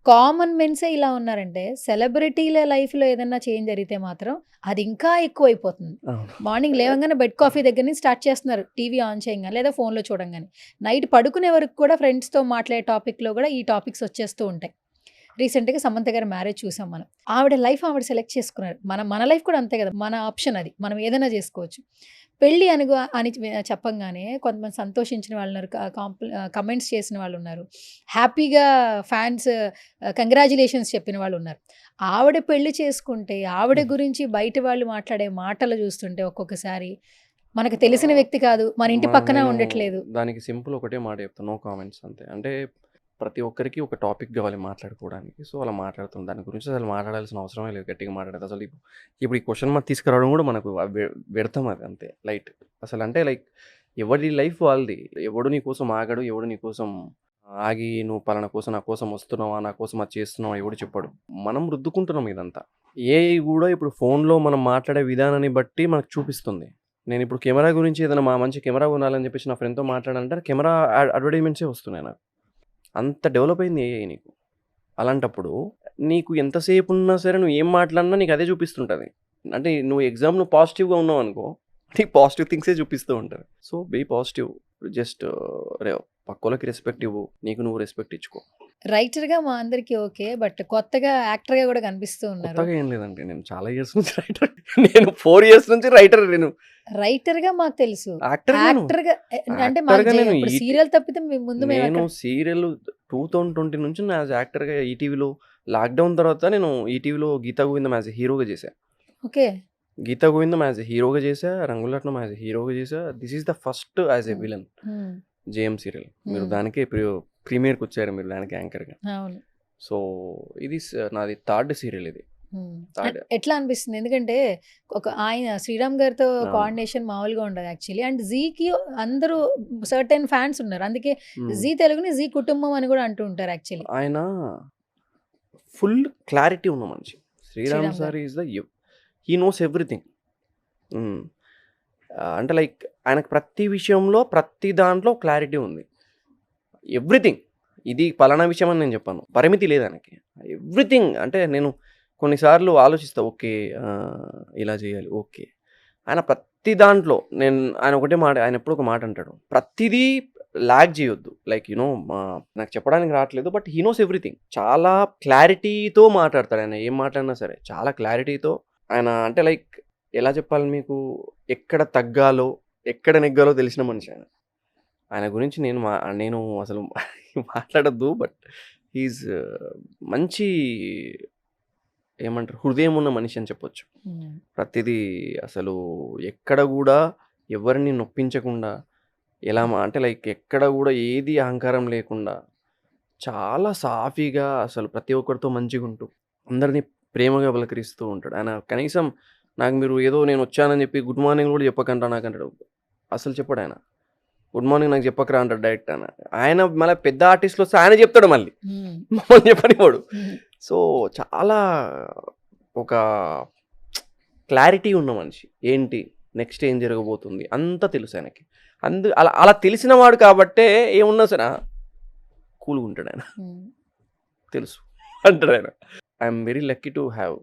B: కామన్ మెన్సే ఇలా ఉన్నారంటే సెలబ్రిటీల లైఫ్లో ఏదన్నా చేంజ్ జరిగితే మాత్రం అది ఇంకా ఎక్కువ అయిపోతుంది. మార్నింగ్ లేవగానే బెడ్ కాఫీ దగ్గర నుంచి స్టార్ట్ చేస్తున్నారు, టీవీ ఆన్ చేయగానే లేదా ఫోన్లో చూడంగానే. నైట్ పడుకునే వరకు కూడా ఫ్రెండ్స్తో మాట్లాడే టాపిక్లో కూడా ఈ టాపిక్స్ వచ్చేస్తూ ఉంటాయి. రీసెంట్గా సమంత గారి మ్యారేజ్ చూసాం మనం. ఆవిడ లైఫ్ ఆవిడ సెలెక్ట్ చేసుకున్నారు. మన లైఫ్ కూడా అంతే కదా, మన ఆప్షన్ అది, మనం ఏదైనా చేసుకోవచ్చు. పెళ్ళి అని చెప్పంగానే కొంతమంది సంతోషించిన వాళ్ళు ఉన్నారు, కమెంట్స్ చేసిన వాళ్ళు ఉన్నారు, హ్యాపీగా ఫ్యాన్స్ కంగ్రాచులేషన్స్ చెప్పిన వాళ్ళు ఉన్నారు. ఆవిడ పెళ్లి చేసుకుంటే ఆవిడ గురించి బయట వాళ్ళు మాట్లాడే మాటలు చూస్తుంటే ఒక్కొక్కసారి మనకు తెలిసిన వ్యక్తి కాదు, మన ఇంటి పక్కన ఉండట్లేదు.
C: దానికి సింపుల్ ఒకటే మాట చెప్తాను, నో కామెంట్స్ అంతే. అంటే ప్రతి ఒక్కరికి ఒక టాపిక్ కావాలి మాట్లాడుకోవడానికి. సో అలా మాట్లాడుతుంది. దాని గురించి అసలు మాట్లాడాల్సిన అవసరమే లేదు, గట్టిగా మాట్లాడేది. అసలు ఇప్పుడు ఈ క్వశ్చన్ మార్క్ తీసుకురావడం కూడా మనకు వ్యర్థం, అది అంతే లైట్. అసలు అంటే లైక్ ఎవరి లైఫ్ వాళ్ళది. ఎవడు నీ కోసం ఆగడు, ఎవడు నీ కోసం ఆగి నువ్వు పలానా కోసం నా కోసం వస్తున్నావా, నా కోసం అది చేస్తున్నావా ఎవడు చెప్పాడు. మనం రుద్దుకుంటున్నాం ఇదంతా. కూడా ఇప్పుడు ఫోన్లో మనం మాట్లాడే విధానాన్ని బట్టి మనకు చూపిస్తుంది. నేను ఇప్పుడు కెమెరా గురించి ఏదైనా మంచి కెమెరా కొనాలని చెప్పేసి నా ఫ్రెండ్తో మాట్లాడాలంటే కెమెరా అడ్వర్టైజ్మెంట్సే వస్తున్నాయి నాకు. అంత డెవలప్ అయింది ఏఐ నీకు. అలాంటప్పుడు నీకు ఎంతసేపు ఉన్నా సరే నువ్వు ఏం మాట్లాడినా నీకు అదే చూపిస్తుంటుంది. అంటే నువ్వు నువ్వు పాజిటివ్గా ఉన్నావు అనుకో, నీకు పాజిటివ్ థింగ్సే చూపిస్తూ ఉంటుంది. సో బీ పాజిటివ్, జస్ట్ పక్కలకి రెస్పెక్ట్ ఇవ్వు, నీకు నువ్వు రెస్పెక్ట్ ఇచ్చుకో.
B: రైటర్గా మా అందరికీ ఓకే, బట్ కొత్తగా యాక్టర్గా కూడా కనిపిస్తూ ఉన్నారు.
C: కొత్తగా ఏం లేదండి, నేను చాలా ఇయర్స్ నుంచి రైటర్. నేను 4 years నుంచి రైటర్. నేను
B: రైటర్గా మాకు తెలుసు,
C: యాక్టర్గా
B: అంటే సీరియల్ తప్పితే ముందు
C: నేను సీరియల్ 2020 నుంచి నా యాక్టర్గా ఈటీవీలో, లాక్డౌన్ తర్వాత నేను ఈటీవీలో గీతా గోవిందం యాజ్ హీరోగా చేశా.
B: ఓకే,
C: గీతా గోవిందం యాజ్ హీరోగా చేశా, రంగులట్నం యాజ్ హీరోగా చేశా. This is the first as a villain JM serial. మీరు దానికే ప్రీమియర్కి వచ్చారు, మీరు దానికి యాంకర్గా. సో ఇది నాది 3rd సీరియల్. ఇది
B: ఎట్లా అనిపిస్తుంది? ఎందుకంటే ఆయన శ్రీరామ్ గారితో కోఆర్డినేషన్ మామూలుగా ఉండదు యాక్చువల్లీ. అండ్ జీకి అందరూ సర్టెన్ ఫ్యాన్స్ ఉన్నారు, అందుకే జీ తెలుగుని జీ కుటుంబం అని కూడా అంటూ ఉంటారు యాక్చువల్లీ.
C: ఆయన ఫుల్ క్లారిటీ ఉన్న మనిషి. Sriram sir is he knows everything. అంటే లైక్ ఆయనకు ప్రతి విషయంలో ప్రతి దాంట్లో క్లారిటీ ఉంది. ఎవ్రీథింగ్, ఇది పలానా విషయం అని నేను చెప్పాను, పరిమితి లేదు ఆయనకి. ఎవ్రీథింగ్ అంటే నేను కొన్నిసార్లు ఆలోచిస్తా, ఓకే ఇలా చేయాలి, ఓకే ఆయన ప్రతి దాంట్లో ఆయన ఒకటే మాట, ఆయన ఎప్పుడు ఒక మాట అంటాడు, ప్రతిదీ లాగ్ చేయొద్దు. లైక్ నాకు చెప్పడానికి రావట్లేదు, బట్ హీ నోస్ ఎవ్రీథింగ్. చాలా క్లారిటీతో మాట్లాడతాడు ఆయన, ఏం మాట్లాడినా సరే చాలా క్లారిటీతో. ఆయన అంటే లైక్ ఎలా చెప్పాలి మీకు, ఎక్కడ తగ్గాలో ఎక్కడ నెగ్గాలో తెలిసిన మనిషి ఆయన. ఆయన గురించి నేను అసలు మాట్లాడద్దు, బట్ హీఈస్ మంచి ఏమంటారు హృదయం ఉన్న మనిషి అని చెప్పొచ్చు. ప్రతిదీ అసలు ఎక్కడ కూడా ఎవరిని నొప్పించకుండా, ఎలా అంటే లైక్ ఎక్కడ కూడా ఏది అహంకారం లేకుండా చాలా సాఫీగా అసలు ప్రతి ఒక్కరితో మంచిగా ఉంటూ అందరినీ ప్రేమగా పలకరిస్తూ ఉంటాడు ఆయన. కనీసం నాకు మీరు ఏదో నేను వచ్చానని చెప్పి గుడ్ మార్నింగ్ కూడా చెప్పకంటా నాకు అంటాడు. అసలు చెప్పాడు ఆయన, గుడ్ మార్నింగ్ నాకు చెప్పకరా అంటాడు డైరెక్ట్. ఆయన మళ్ళీ పెద్ద ఆర్టిస్టులు వస్తే ఆయన చెప్తాడు, మళ్ళీ మమ్మల్ని చెప్పనివాడు. సో చాలా ఒక క్లారిటీ ఉన్న మనిషి, ఏంటి నెక్స్ట్ ఏం జరగబోతుంది అంతా తెలుసు ఆయనకి. అలా తెలిసిన వాడు కాబట్టే ఏమున్నా సరే కూల్గా ఉంటాడు ఆయన, తెలుసు అంటాడు ఆయన. I'm very lucky to have,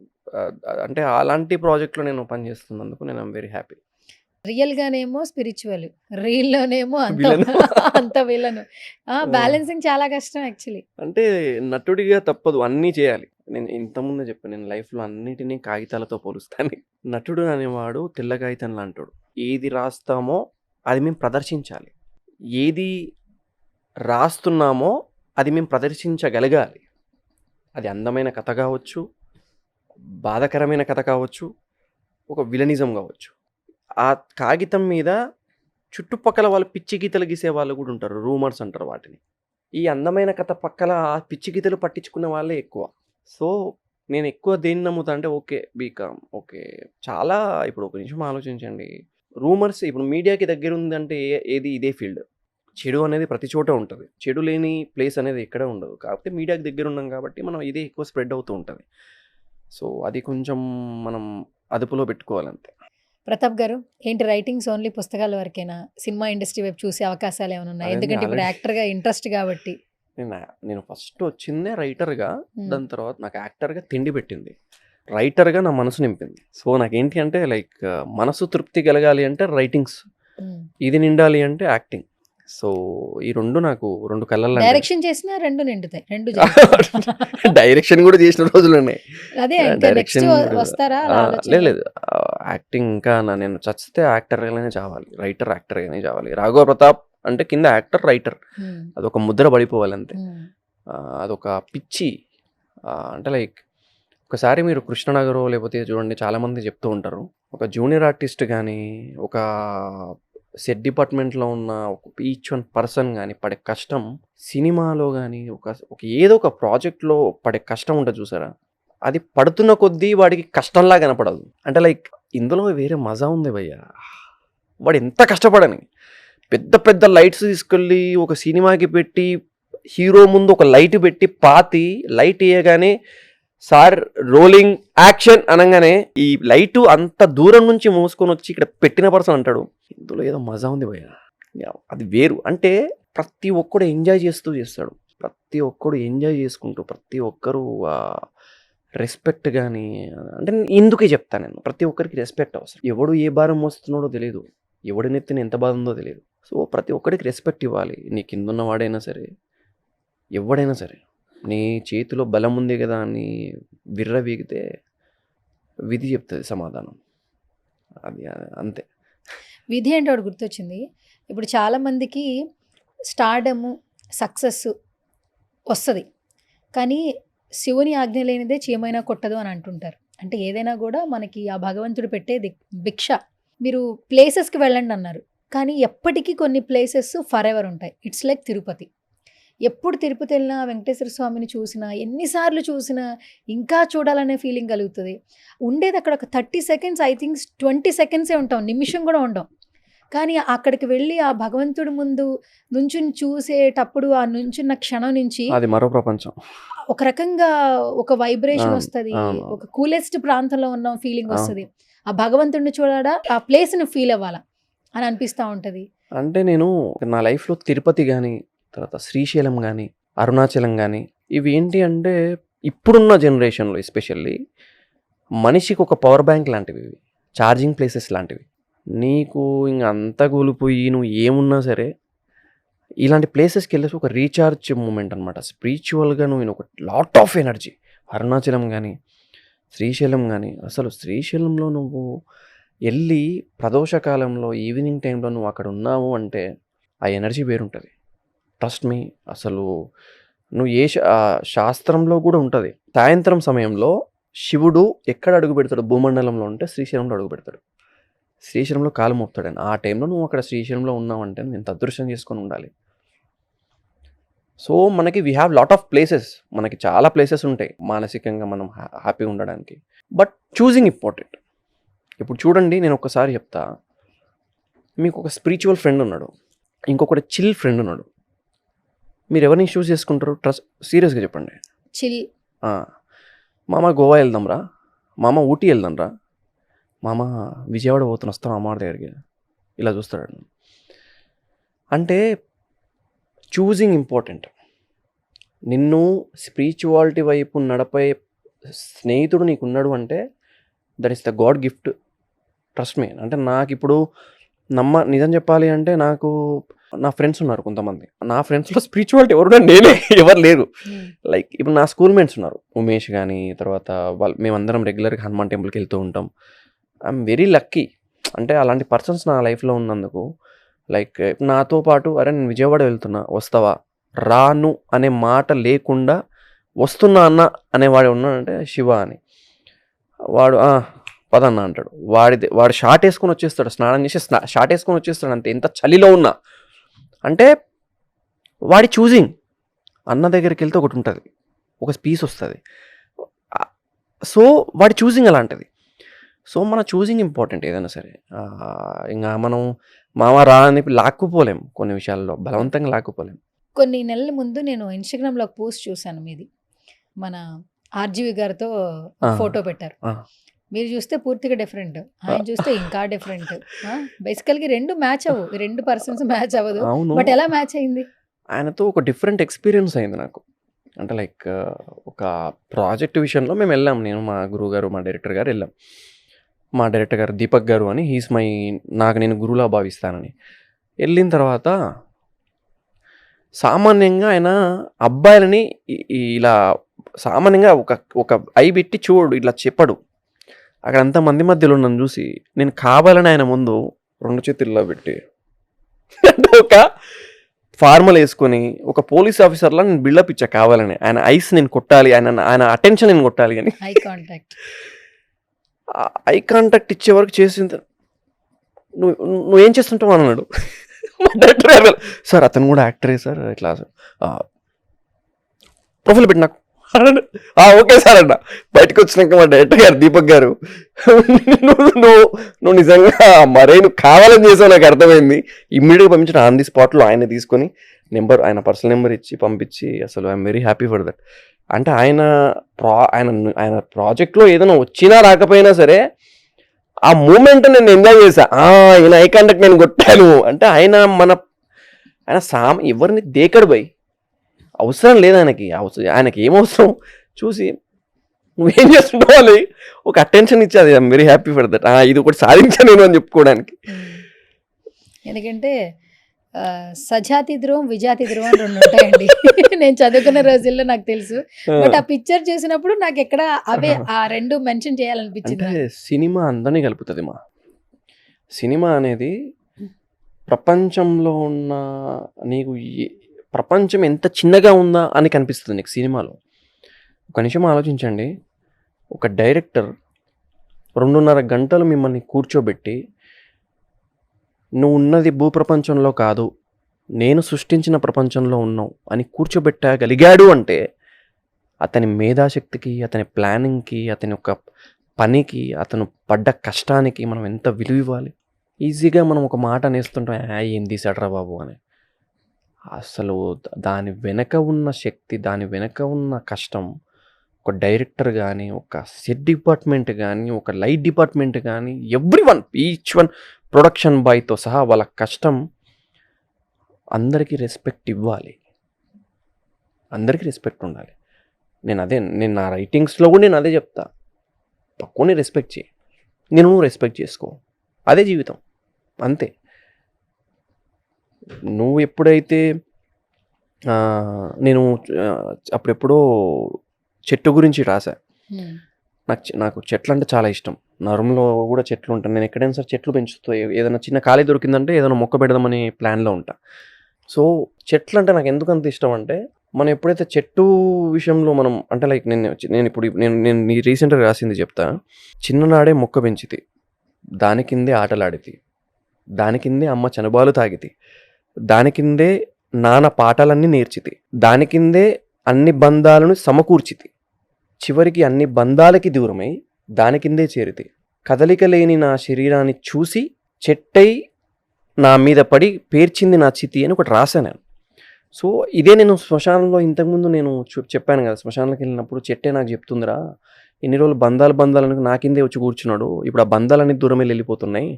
C: అంటే అలాంటి ప్రాజెక్ట్లో నేను పనిచేస్తున్నందుకు నేను ఐఎమ్ వెరీ హ్యాపీ.
B: రియల్ గానేమో స్పిరిచువల్, రియల్ లోనేమో అంత విలను. బ్యాలెన్సింగ్ చాలా కష్టం యాక్చువల్లీ.
C: అంటే నటుడిగా తప్పదు, అన్నీ చేయాలి. నేను ఇంతకుముందే చెప్పాను, నేను లైఫ్లో అన్నిటినీ కాగితాలతో పోలుస్తాను. నటుడు అనేవాడు తెల్ల కాగితం లాంటాడు. ఏది రాస్తామో అది మేము ప్రదర్శించాలి, ఏది రాస్తున్నామో అది మేము ప్రదర్శించగలగాలి. అది అందమైన కథ కావచ్చు, బాధాకరమైన కథ కావచ్చు, ఒక విలనిజం కావచ్చు. ఆ కాగితం మీద చుట్టుపక్కల వాళ్ళు పిచ్చి గీతలు గీసే వాళ్ళు కూడా ఉంటారు, రూమర్స్ అంటారు వాటిని. ఈ అందమైన కథ పక్కల ఆ పిచ్చి గీతలు పట్టించుకునే వాళ్ళే ఎక్కువ. సో నేను ఎక్కువ దేన్ని నమ్ముతా అంటే ఓకే బీకామ్, ఓకే చాలా. ఇప్పుడు ఒక నిమిషం ఆలోచించండి, రూమర్స్ ఇప్పుడు మీడియాకి దగ్గర ఉందంటే ఏది ఇదే ఫీల్డ్. చెడు అనేది ప్రతి చోట ఉంటుంది, చెడు లేని ప్లేస్ అనేది ఎక్కడ ఉండదు. కాకపోతే మీడియాకి దగ్గర ఉన్నాం కాబట్టి మనం ఇదే ఎక్కువ స్ప్రెడ్ అవుతూ ఉంటుంది. సో అది కొంచెం మనం అదుపులో పెట్టుకోవాలంతే.
B: ప్రతాప్ గారు, ఏంటి రైటింగ్స్ ఓన్లీ పుస్తకాల వరకేనా? సినిమా ఇండస్ట్రీ వైపు చూసే అవకాశాలు ఏమైనా ఉన్నాయి? ఎందుకంటే ఇప్పుడు యాక్టర్గా ఇంట్రెస్ట్ కాబట్టి.
C: నేను ఫస్ట్ వచ్చిందే రైటర్గా, దాని తర్వాత నాకు యాక్టర్గా తిండి పెట్టింది, రైటర్గా నా మనసు నింపింది. సో నాకేంటి అంటే లైక్ మనసు తృప్తి కలగాలి అంటే రైటింగ్స్, ఇది నిండాలి అంటే యాక్టింగ్. సో ఈ రెండు నాకు రెండు కళ్ళల్లో.
B: డైరెక్షన్ చేసినా రెండు నిండుతాయి, రెండు
C: డైరెక్షన్ కూడా చేసిన రోజులు ఉన్నాయి.
B: అదే డైరెక్షన్ వస్తారా?
C: లేదు, యాక్టింగ్ ఇంకా నేను చచ్చితే యాక్టర్గానే చావాలి, రైటర్ యాక్టర్గానే చావాలి. రాఘవ ప్రతాప్ అంటే కింద యాక్టర్ రైటర్, అదొక ముద్ర పడిపోవాలి అంతే. అదొక పిచ్చి. అంటే లైక్ ఒకసారి మీరు కృష్ణనగర్ లేకపోతే చూడండి, చాలామంది చెప్తూ ఉంటారు, ఒక జూనియర్ ఆర్టిస్ట్ కానీ ఒక సెట్ డిపార్ట్మెంట్లో ఉన్న ఈచ్ వన్ పర్సన్ కానీ పడే కష్టం సినిమాలో కానీ ఒక ఏదో ఒక ప్రాజెక్ట్లో పడే కష్టం ఉంటుంది చూసారా, అది పడుతున్న కొద్దీ వాడికి కష్టంలా కనపడదు. అంటే లైక్ ఇందులో వేరే మజా ఉంది భయ్యా. వాడు ఎంత కష్టపడని పెద్ద పెద్ద లైట్స్ తీసుకెళ్ళి ఒక సినిమాకి పెట్టి, హీరో ముందు ఒక లైట్ పెట్టి పాతి, లైట్ వేయగానే సార్ రోలింగ్ యాక్షన్ అనగానే ఈ లైటు అంత దూరం నుంచి మోసుకొని వచ్చి ఇక్కడ పెట్టిన పర్సన్ అంటాడు, ఇందులో ఏదో మజా ఉంది భయ్యా. అది వేరు. అంటే ప్రతి ఒక్కడు ఎంజాయ్ చేస్తూ చేస్తాడు, ప్రతి ఒక్కడు ఎంజాయ్ చేసుకుంటూ, ప్రతి ఒక్కరు రెస్పెక్ట్ కానీ. అంటే ఇందుకే చెప్తాను నేను, ప్రతి ఒక్కరికి రెస్పెక్ట్ అవసరం. ఎవడు ఏ భారం మోస్తున్నాడో తెలియదు, ఎవడి నెత్తిన ఎంత బాధ ఉందో తెలియదు. సో ప్రతి ఒక్కరికి రెస్పెక్ట్ ఇవ్వాలి. నీ కిందున్న వాడైనా సరే, ఎవడైనా సరే. నీ చేతిలో బలం ఉంది కదా అని విర్రవీగితే విధి చెప్తుంది సమాధానం. అది అంతే.
B: విధి అంటే ఒకటి గుర్తొచ్చింది. ఇప్పుడు చాలామందికి స్టార్డము, సక్సెస్ వస్తుంది, కానీ శివుని ఆజ్ఞ లేనిదే చీమైనా కొట్టదు అని అంటుంటారు. అంటే ఏదైనా కూడా మనకి ఆ భగవంతుడు పెట్టేది భిక్ష. మీరు ప్లేసెస్కి వెళ్ళండి అన్నారు, కానీ ఎప్పటికీ కొన్ని ప్లేసెస్ ఫర్ ఎవర్ ఉంటాయి. It's like Tirupati. ఎప్పుడు తిరుపతి వెళ్ళినా వెంకటేశ్వర స్వామిని చూసినా, ఎన్నిసార్లు చూసినా ఇంకా చూడాలనే ఫీలింగ్ కలుగుతుంది. ఉండేది అక్కడ ఒక 30 సెకండ్స్, ఐ థింక్ 20 సెకండ్సే ఉంటాం, నిమిషం కూడా ఉండం. కానీ అక్కడికి వెళ్ళి ఆ భగవంతుడి ముందు నుంచుని చూసేటప్పుడు ఆ నుంచున్న క్షణం నుంచి
C: అది మరో ప్రపంచం.
B: ఒక రకంగా ఒక వైబ్రేషన్ వస్తుంది, ఒక కూలెస్ట్ ప్రాంతంలో ఉన్న ఫీలింగ్ వస్తుంది. ఆ భగవంతుడిని చూడాలా, ఆ ప్లేస్ని ఫీల్ అవ్వాలా అని అనిపిస్తూ ఉంటుంది.
C: అంటే నేను నా లైఫ్లో తిరుపతి కానీ, తర్వాత శ్రీశైలం కానీ, అరుణాచలం కానీ, ఇవి ఏంటి అంటే ఇప్పుడున్న జనరేషన్లో ఎస్పెషల్లీ మనిషికి ఒక పవర్ బ్యాంక్ లాంటివి, ఇవి ఛార్జింగ్ ప్లేసెస్ లాంటివి. నీకు ఇంక అంతా కూలిపోయి నువ్వు ఏమున్నా సరే ఇలాంటి ప్లేసెస్కి వెళ్ళేసి ఒక రీఛార్జ్ మూమెంట్ అనమాట. స్పిరిచువల్గా నువ్వు ఒక లాట్ ఆఫ్ ఎనర్జీ. అరుణాచలం కానీ శ్రీశైలం కానీ, అసలు శ్రీశైలంలో నువ్వు వెళ్ళి ప్రదోషకాలంలో ఈవినింగ్ టైంలో నువ్వు అక్కడ ఉన్నావు అంటే ఆ ఎనర్జీ వేరుంటుంది. Trust me. అసలు నువ్వు శాస్త్రంలో కూడా ఉంటుంది, సాయంత్రం సమయంలో శివుడు ఎక్కడ అడుగు పెడతాడు భూమండలంలో ఉంటే శ్రీశైలంలో అడుగు పెడతాడు. శ్రీశైలంలో కాలు మోపుతాడు. ఆ టైంలో నువ్వు అక్కడ శ్రీశైలంలో ఉన్నావంటే నువ్వు ఎంత అదృష్టం చేసుకొని ఉండాలి. సో మనకి we have lot of places, మనకి చాలా ప్లేసెస్ ఉంటాయి మానసికంగా మనం హ్యాపీగా ఉండడానికి. But choosing important. ఇప్పుడు చూడండి, నేను ఒక్కసారి చెప్తా. మీకు ఒక స్పిరిచువల్ ఫ్రెండ్ ఉన్నాడు, ఇంకొకటి చిల్ ఫ్రెండ్ ఉన్నాడు. మీరు ఎవరిని చూస్ చేసుకుంటారు? ట్రస్ట్ సీరియస్గా చెప్పండి.
B: చిల్.
C: మామ గోవా వెళ్దాంరా, మామ ఊటీ వెళ్దాంరా, మామ విజయవాడ పోతున్న వస్తాం అమ్మవారి దగ్గరికి, ఇలా చూస్తాడు. అంటే చూజింగ్ ఇంపార్టెంట్. నిన్ను స్పిరిచువాలిటీ వైపు నడపే స్నేహితుడు నీకున్నాడు అంటే that is the God gift. Trust me. అంటే నాకు ఇప్పుడు నిజం చెప్పాలి అంటే నాకు నా ఫ్రెండ్స్ ఉన్నారు కొంతమంది. నా ఫ్రెండ్స్లో స్పిరిచువాలిటీ ఎవరు నేనే, ఎవరు లేరు. లైక్ ఇప్పుడు నా స్కూల్ మేట్స్ ఉన్నారు, ఉమేష్ కానీ, తర్వాత మేమందరం రెగ్యులర్గా హనుమాన్ టెంపుల్కి వెళ్తూ ఉంటాం. I'm very lucky. అంటే అలాంటి పర్సన్స్ నా లైఫ్లో ఉన్నందుకు. లైక్ నాతో పాటు అరే నేను విజయవాడ వెళ్తున్నా వస్తావా, రాను అనే మాట లేకుండా వస్తున్నా అన్న అనేవాడు ఉన్నాడంటే శివ అని. వాడు పదన్న అంటాడు. వాడు షార్ట్ వేసుకొని వచ్చేస్తాడు, స్నానం చేసి షార్ట్ వేసుకొని వచ్చేస్తాడు అంతే, ఎంత చలిలో ఉన్నా. అంటే వాడి చూజింగ్. అన్న దగ్గరికి వెళ్తే ఒకటి ఉంటుంది, ఒక పీస్ వస్తుంది. సో వాడి చూజింగ్ అలాంటిది. సో మన చూజింగ్ ఇంపార్టెంట్ ఏదైనా సరే. ఇంకా మనం మామ రా అని లాక్కుపోలేం, కొన్ని విషయాల్లో బలవంతంగా లాక్కుపోలేం.
B: కొన్ని నెలల ముందు నేను ఇన్స్టాగ్రామ్లో ఒక పోస్ట్ చూశాను మీది. మన ఆర్జీవి గారితో ఫోటో పెట్టారు. మీరు చూస్తే పూర్తిగా డిఫరెంట్, ఆయన చూస్తే ఇంకా డిఫరెంట్. బేసికల్గా రెండు మ్యాచ్ అవ్వు, రెండు పర్సన్స్ మ్యాచ్ అవ్వదు. బట్ ఎలా మ్యాచ్ అయింది?
C: ఆయనతో ఒక డిఫరెంట్ ఎక్స్పీరియన్స్ అయింది నాకు. అంటే లైక్ ఒక ప్రాజెక్ట్ విషయంలో మేము వెళ్ళాం, నేను మా గురువు గారు మా డైరెక్టర్ గారు వెళ్ళాం. మా డైరెక్టర్ గారు దీపక్ గారు అని, హీస్ మై, నాకు నేను గురువులా భావిస్తానని. వెళ్ళిన తర్వాత సామాన్యంగా ఆయన అబ్బాయిలని ఇలా సామాన్యంగా ఒక ఐ పెట్టి చూడు, ఇట్లా చెప్పడు. అక్కడ అంత మంది మధ్యలో నన్ను చూసి నేను కావాలని ఆయన ముందు 2 చేతుల్లో పెట్టి అంటే ఒక ఫార్మల్ వేసుకొని ఒక పోలీస్ ఆఫీసర్లా నేను బిల్డప్ ఇచ్చా కావాలని. ఆయన ఐస్ నేను కొట్టాలి, ఆయన అటెన్షన్ నేను కొట్టాలి అని. ఐ కాంటాక్ట్ ఇచ్చే వరకు చేసింది. నువ్వేం చేస్తుంటావు అన్నాడు మా డైరెక్టర్ గారు. సార్ అతను కూడా యాక్టరే సార్, ఇట్లా ప్రొఫైల్ పెట్టి నాకు ఓకే సార్ అన్న. బయటకు వచ్చినాక మా డైరెక్టర్ గారు దీపక్ గారు, నువ్వు నిజంగా మరే నువ్వు కావాలని చేసావు నాకు అర్థమైంది. ఇమ్మీడియట్గా పంపించిన ఆన్ ది స్పాట్లో ఆయన తీసుకొని ఆయన పర్సనల్ నెంబర్ ఇచ్చి పంపించి, అసలు I'm very happy for that. అంటే ఆయన ప్రాజెక్ట్లో ఏదైనా వచ్చినా రాకపోయినా సరే ఆ మూమెంట్ నేను ఎంజాయ్ చేశా. ఈయన ఐ కాంటాక్ట్ నేను కొట్టాను అంటే ఆయన ఎవరిని దేకడు బై, అవసరం లేదు ఆయనకి ఏం అవసరం చూసి నువ్వేం చేస్తున్నావు ఒక అటెన్షన్ ఇచ్చేది. I'm very happy for that. ఇది ఒకటి సాధించాను నేను అని చెప్పుకోవడానికి.
B: ఎందుకంటే సజాతి ధ్రువం విజాతి ధ్రువం 2 ఉంటాయండి. నేను చదువుకున్న రోజుల్లో నాకు తెలుసు. బట్ ఆ పిక్చర్ చూసినప్పుడు నాకు ఎక్కడ అవే ఆ 2 మెన్షన్ చేయాలనిపించింది.
C: అంటే సినిమా అందరినీ కలుపుతుంది. సినిమా అనేది ప్రపంచంలో ఉన్న నీకు ప్రపంచం ఎంత చిన్నగా ఉందా అని కనిపిస్తుంది నీకు సినిమాలో. ఒక నిమిషం ఆలోచించండి. ఒక డైరెక్టర్ 2.5 గంటలు మిమ్మల్ని కూర్చోబెట్టి నువ్వు ఉన్నది భూప్రపంచంలో కాదు, నేను సృష్టించిన ప్రపంచంలో ఉన్నావు అని కూర్చోబెట్టగలిగాడు అంటే అతని మేధాశక్తికి, అతని ప్లానింగ్కి, అతని యొక్క పనికి, అతను పడ్డ కష్టానికి మనం ఎంత విలువ ఇవ్వాలి. ఈజీగా మనం ఒక మాట అనేస్తుంటాం, ఏం తీసాడరా బాబు అని. అసలు దాని వెనక ఉన్న శక్తి, దాని వెనక ఉన్న కష్టం, ఒక డైరెక్టర్ కానీ, ఒక సెట్ డిపార్ట్మెంట్ కానీ, ఒక లైట్ డిపార్ట్మెంట్ కానీ, ఎవ్రీవన్, ఈచ్ వన్, ప్రొడక్షన్ బాయ్తో సహా వాళ్ళ కష్టం అందరికీ రెస్పెక్ట్ ఇవ్వాలి, అందరికీ రెస్పెక్ట్ ఉండాలి. నేను నా రైటింగ్స్లో కూడా నేను అదే చెప్తా, పక్కనే రెస్పెక్ట్ చేయి, నువ్వు రెస్పెక్ట్ చేసుకో, అదే జీవితం. అంతే. నువ్వు ఎప్పుడైతే నేను అప్పుడెప్పుడో చెట్టు గురించి రాసా. నాకు చెట్లు అంటే చాలా ఇష్టం. నా రూమ్‌లో కూడా చెట్లు ఉంటాయి. నేను ఎక్కడైనా సరే చెట్లు పెంచుతా. ఏదైనా చిన్న ఖాళీ దొరికిందంటే ఏదైనా మొక్క పెడదామని ప్లాన్‌లో ఉంటా. సో, చెట్లంటే నాకు ఎందుకంత ఇష్టం అంటే, మనం ఎప్పుడైతే చెట్టు విషయంలో మనం అంటే లైక్ నేను రీసెంట్‌గా రాసింది చెప్తా. చిన్ననాడే మొక్క పెంచితి. దాని కిందే ఆటలాడితి. దాని కిందే అమ్మ చనుబాలు తాగితి. దాని కిందే నాన్న పాఠాలన్నీ నేర్చితి. దాని కిందే అన్ని బంధాలను సమకూర్చితి. చివరికి అన్ని బంధాలకి దూరమై దాని కిందే చేరితి. కదలిక లేని నా శరీరాన్ని చూసి చెట్టై నా మీద పడి పేర్చింది నా చితి అని ఒకటి రాశాను నేను. సో, ఇదే నేను శ్మశానంలో ఇంతకుముందు నేను చెప్పాను కదా! శ్మశానంలోకి వెళ్ళినప్పుడు చెట్టే నాకు చెప్తుందిరా, ఇన్ని రోజులు బంధాలు నా కిందే వచ్చి కూర్చున్నాడు. ఇప్పుడు ఆ బంధాలన్నీ దూరం వెళ్ళిపోతున్నాయి.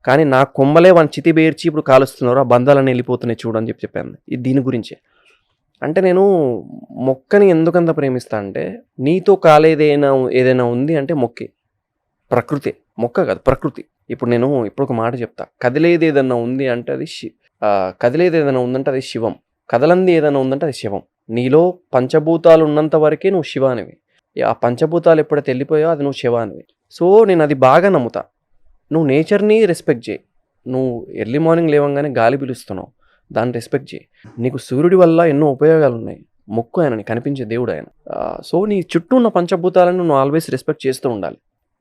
C: కానీ నా కొమ్మలే వాని చితి పేర్చి ఇప్పుడు కాలుస్తున్నారు. ఆ బంధాలన్నీ వెళ్ళిపోతున్నాయి చూడు అని చెప్పాను. ఇది దీని గురించే. అంటే నేను మొక్కని ఎందుకంత ప్రేమిస్తా అంటే, నీతో ఏదైనా ఉంది అంటే మొక్కే. ప్రకృతే. మొక్క కాదు, ప్రకృతి. ఇప్పుడు ఒక మాట చెప్తా. కదిలేది ఏదన్నా ఉంది అంటే అది కదిలేది ఏదైనా ఉందంటే అది శివం. కదలంది ఏదైనా ఉందంటే అది శివం. నీలో పంచభూతాలు ఉన్నంత వరకే నువ్వు శివానివి. ఆ పంచభూతాలు ఎప్పుడైతే వెళ్ళిపోయావో అది నువ్వు శివానివి. సో, నేను అది బాగా నమ్ముతా. నువ్వు నేచర్ని రెస్పెక్ట్ చేయి. నువ్వు ఎర్లీ మార్నింగ్ లేవంగానే గాలి పిలుస్తున్నావు, దాన్ని రెస్పెక్ట్ చేయి. నీకు సూర్యుడి వల్ల ఎన్నో ఉపయోగాలు ఉన్నాయి. మొక్కు ఆయనని, కనిపించే దేవుడు ఆయన. సో, నీ చుట్టూ ఉన్న పంచభూతాలను నువ్వు ఆల్వేస్ రెస్పెక్ట్ చేస్తూ ఉండాలి.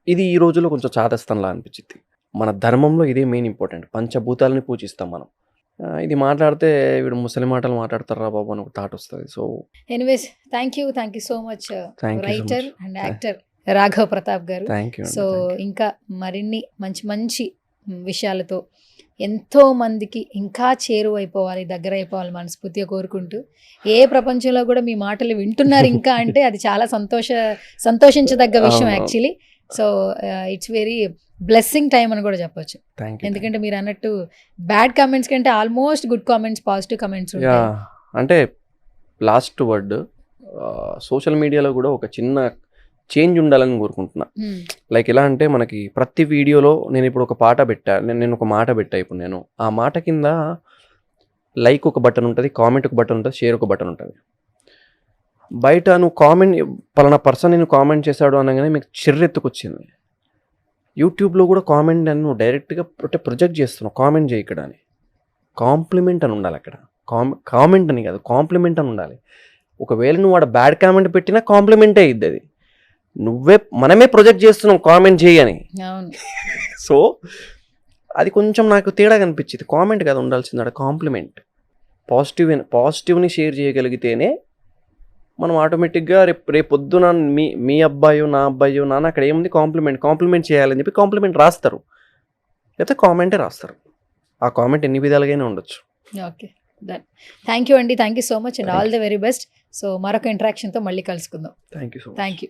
C: ఇది ఈ రోజుల్లో కొంచెం చాదస్తంలా అనిపించింది. మన ధర్మంలో ఇదే మెయిన్ ఇంపార్టెంట్. పంచభూతాలని పూజిస్తాం మనం. ఇది మాట్లాడితే వీడు ముసలి మాటలు మాట్లాడతారా బాబు అని ఒక థాట్ వస్తుంది. So,
B: anyways thank you so much writer and actor Raghav Pratap గారు.
C: Thank you.
B: సో, ఇంకా మరిన్ని మంచి విషయాలతో ఎంతో మందికి ఇంకా చేరువైపోవాలి, దగ్గర అయిపోవాలి మనస్ఫూర్తిగా కోరుకుంటూ, ఏ ప్రపంచంలో కూడా మీ మాటలు వింటున్నారు ఇంకా అంటే అది చాలా సంతోషించదగ్గ విషయం actually. So, it's very blessing time అని కూడా చెప్పొచ్చు. ఎందుకంటే మీరు అన్నట్టు బ్యాడ్ కామెంట్స్ కంటే almost good comments, positive comments ఉంటాయి.
C: అంటే లాస్ట్ వర్డ్, సోషల్ మీడియాలో కూడా ఒక చిన్న చేంజ్ ఉండాలని కోరుకుంటున్నా. లైక్ ఎలా అంటే, మనకి ప్రతి వీడియోలో నేను ఇప్పుడు ఒక పాట పెట్టా, నేను ఒక మాట పెట్టా. ఇప్పుడు నేను ఆ మాట కింద లైక్ ఒక బటన్ ఉంటుంది, కామెంట్ ఒక బటన్ ఉంటుంది, షేర్ ఒక బటన్ ఉంటుంది. బయట నువ్వు కామెంట్ పలానా పర్సన్ నేను కామెంట్ చేశాడు అనగానే మీకు చిర్రెత్తుకొచ్చింది. యూట్యూబ్లో కూడా కామెంట్ అని నువ్వు డైరెక్ట్గా ప్రొజెక్ట్ చేస్తున్నావు. కామెంట్ చేయి ఇక్కడ అని. కాంప్లిమెంట్ అని ఉండాలి అక్కడ. కామెంట్ అని కాదు, కాంప్లిమెంట్ అని ఉండాలి. ఒకవేళ నువ్వు వాడు బ్యాడ్ కామెంట్ పెట్టినా కాంప్లిమెంటే అయ్యిద్ది. అది మనమే ప్రొజెక్ట్ చేస్తున్నాం కామెంట్ చేయని. సో, అది కొంచెం నాకు తేడా కనిపించింది. కామెంట్ కాదు ఉండాల్సింది, అక్కడ కాంప్లిమెంట్. పాజిటివ్ని షేర్ చేయగలిగితేనే మనం ఆటోమేటిక్గా రేపొద్దున మీ అబ్బాయో నా అబ్బాయో నాన్న అక్కడ ఏముంది కాంప్లిమెంట్ చేయాలని చెప్పి కాంప్లిమెంట్ రాస్తారు, లేకపోతే కామెంటే రాస్తారు. ఆ కామెంట్ ఎన్ని విధాలుగానే ఉండొచ్చు.
B: Okay, done. థ్యాంక్ యూ అండి, thank you so much and all the very best. So, మరొక ఇంటరాక్షన్తో మళ్ళీ కలుసుకుందాం.
C: Thank you so much.
B: Thank you.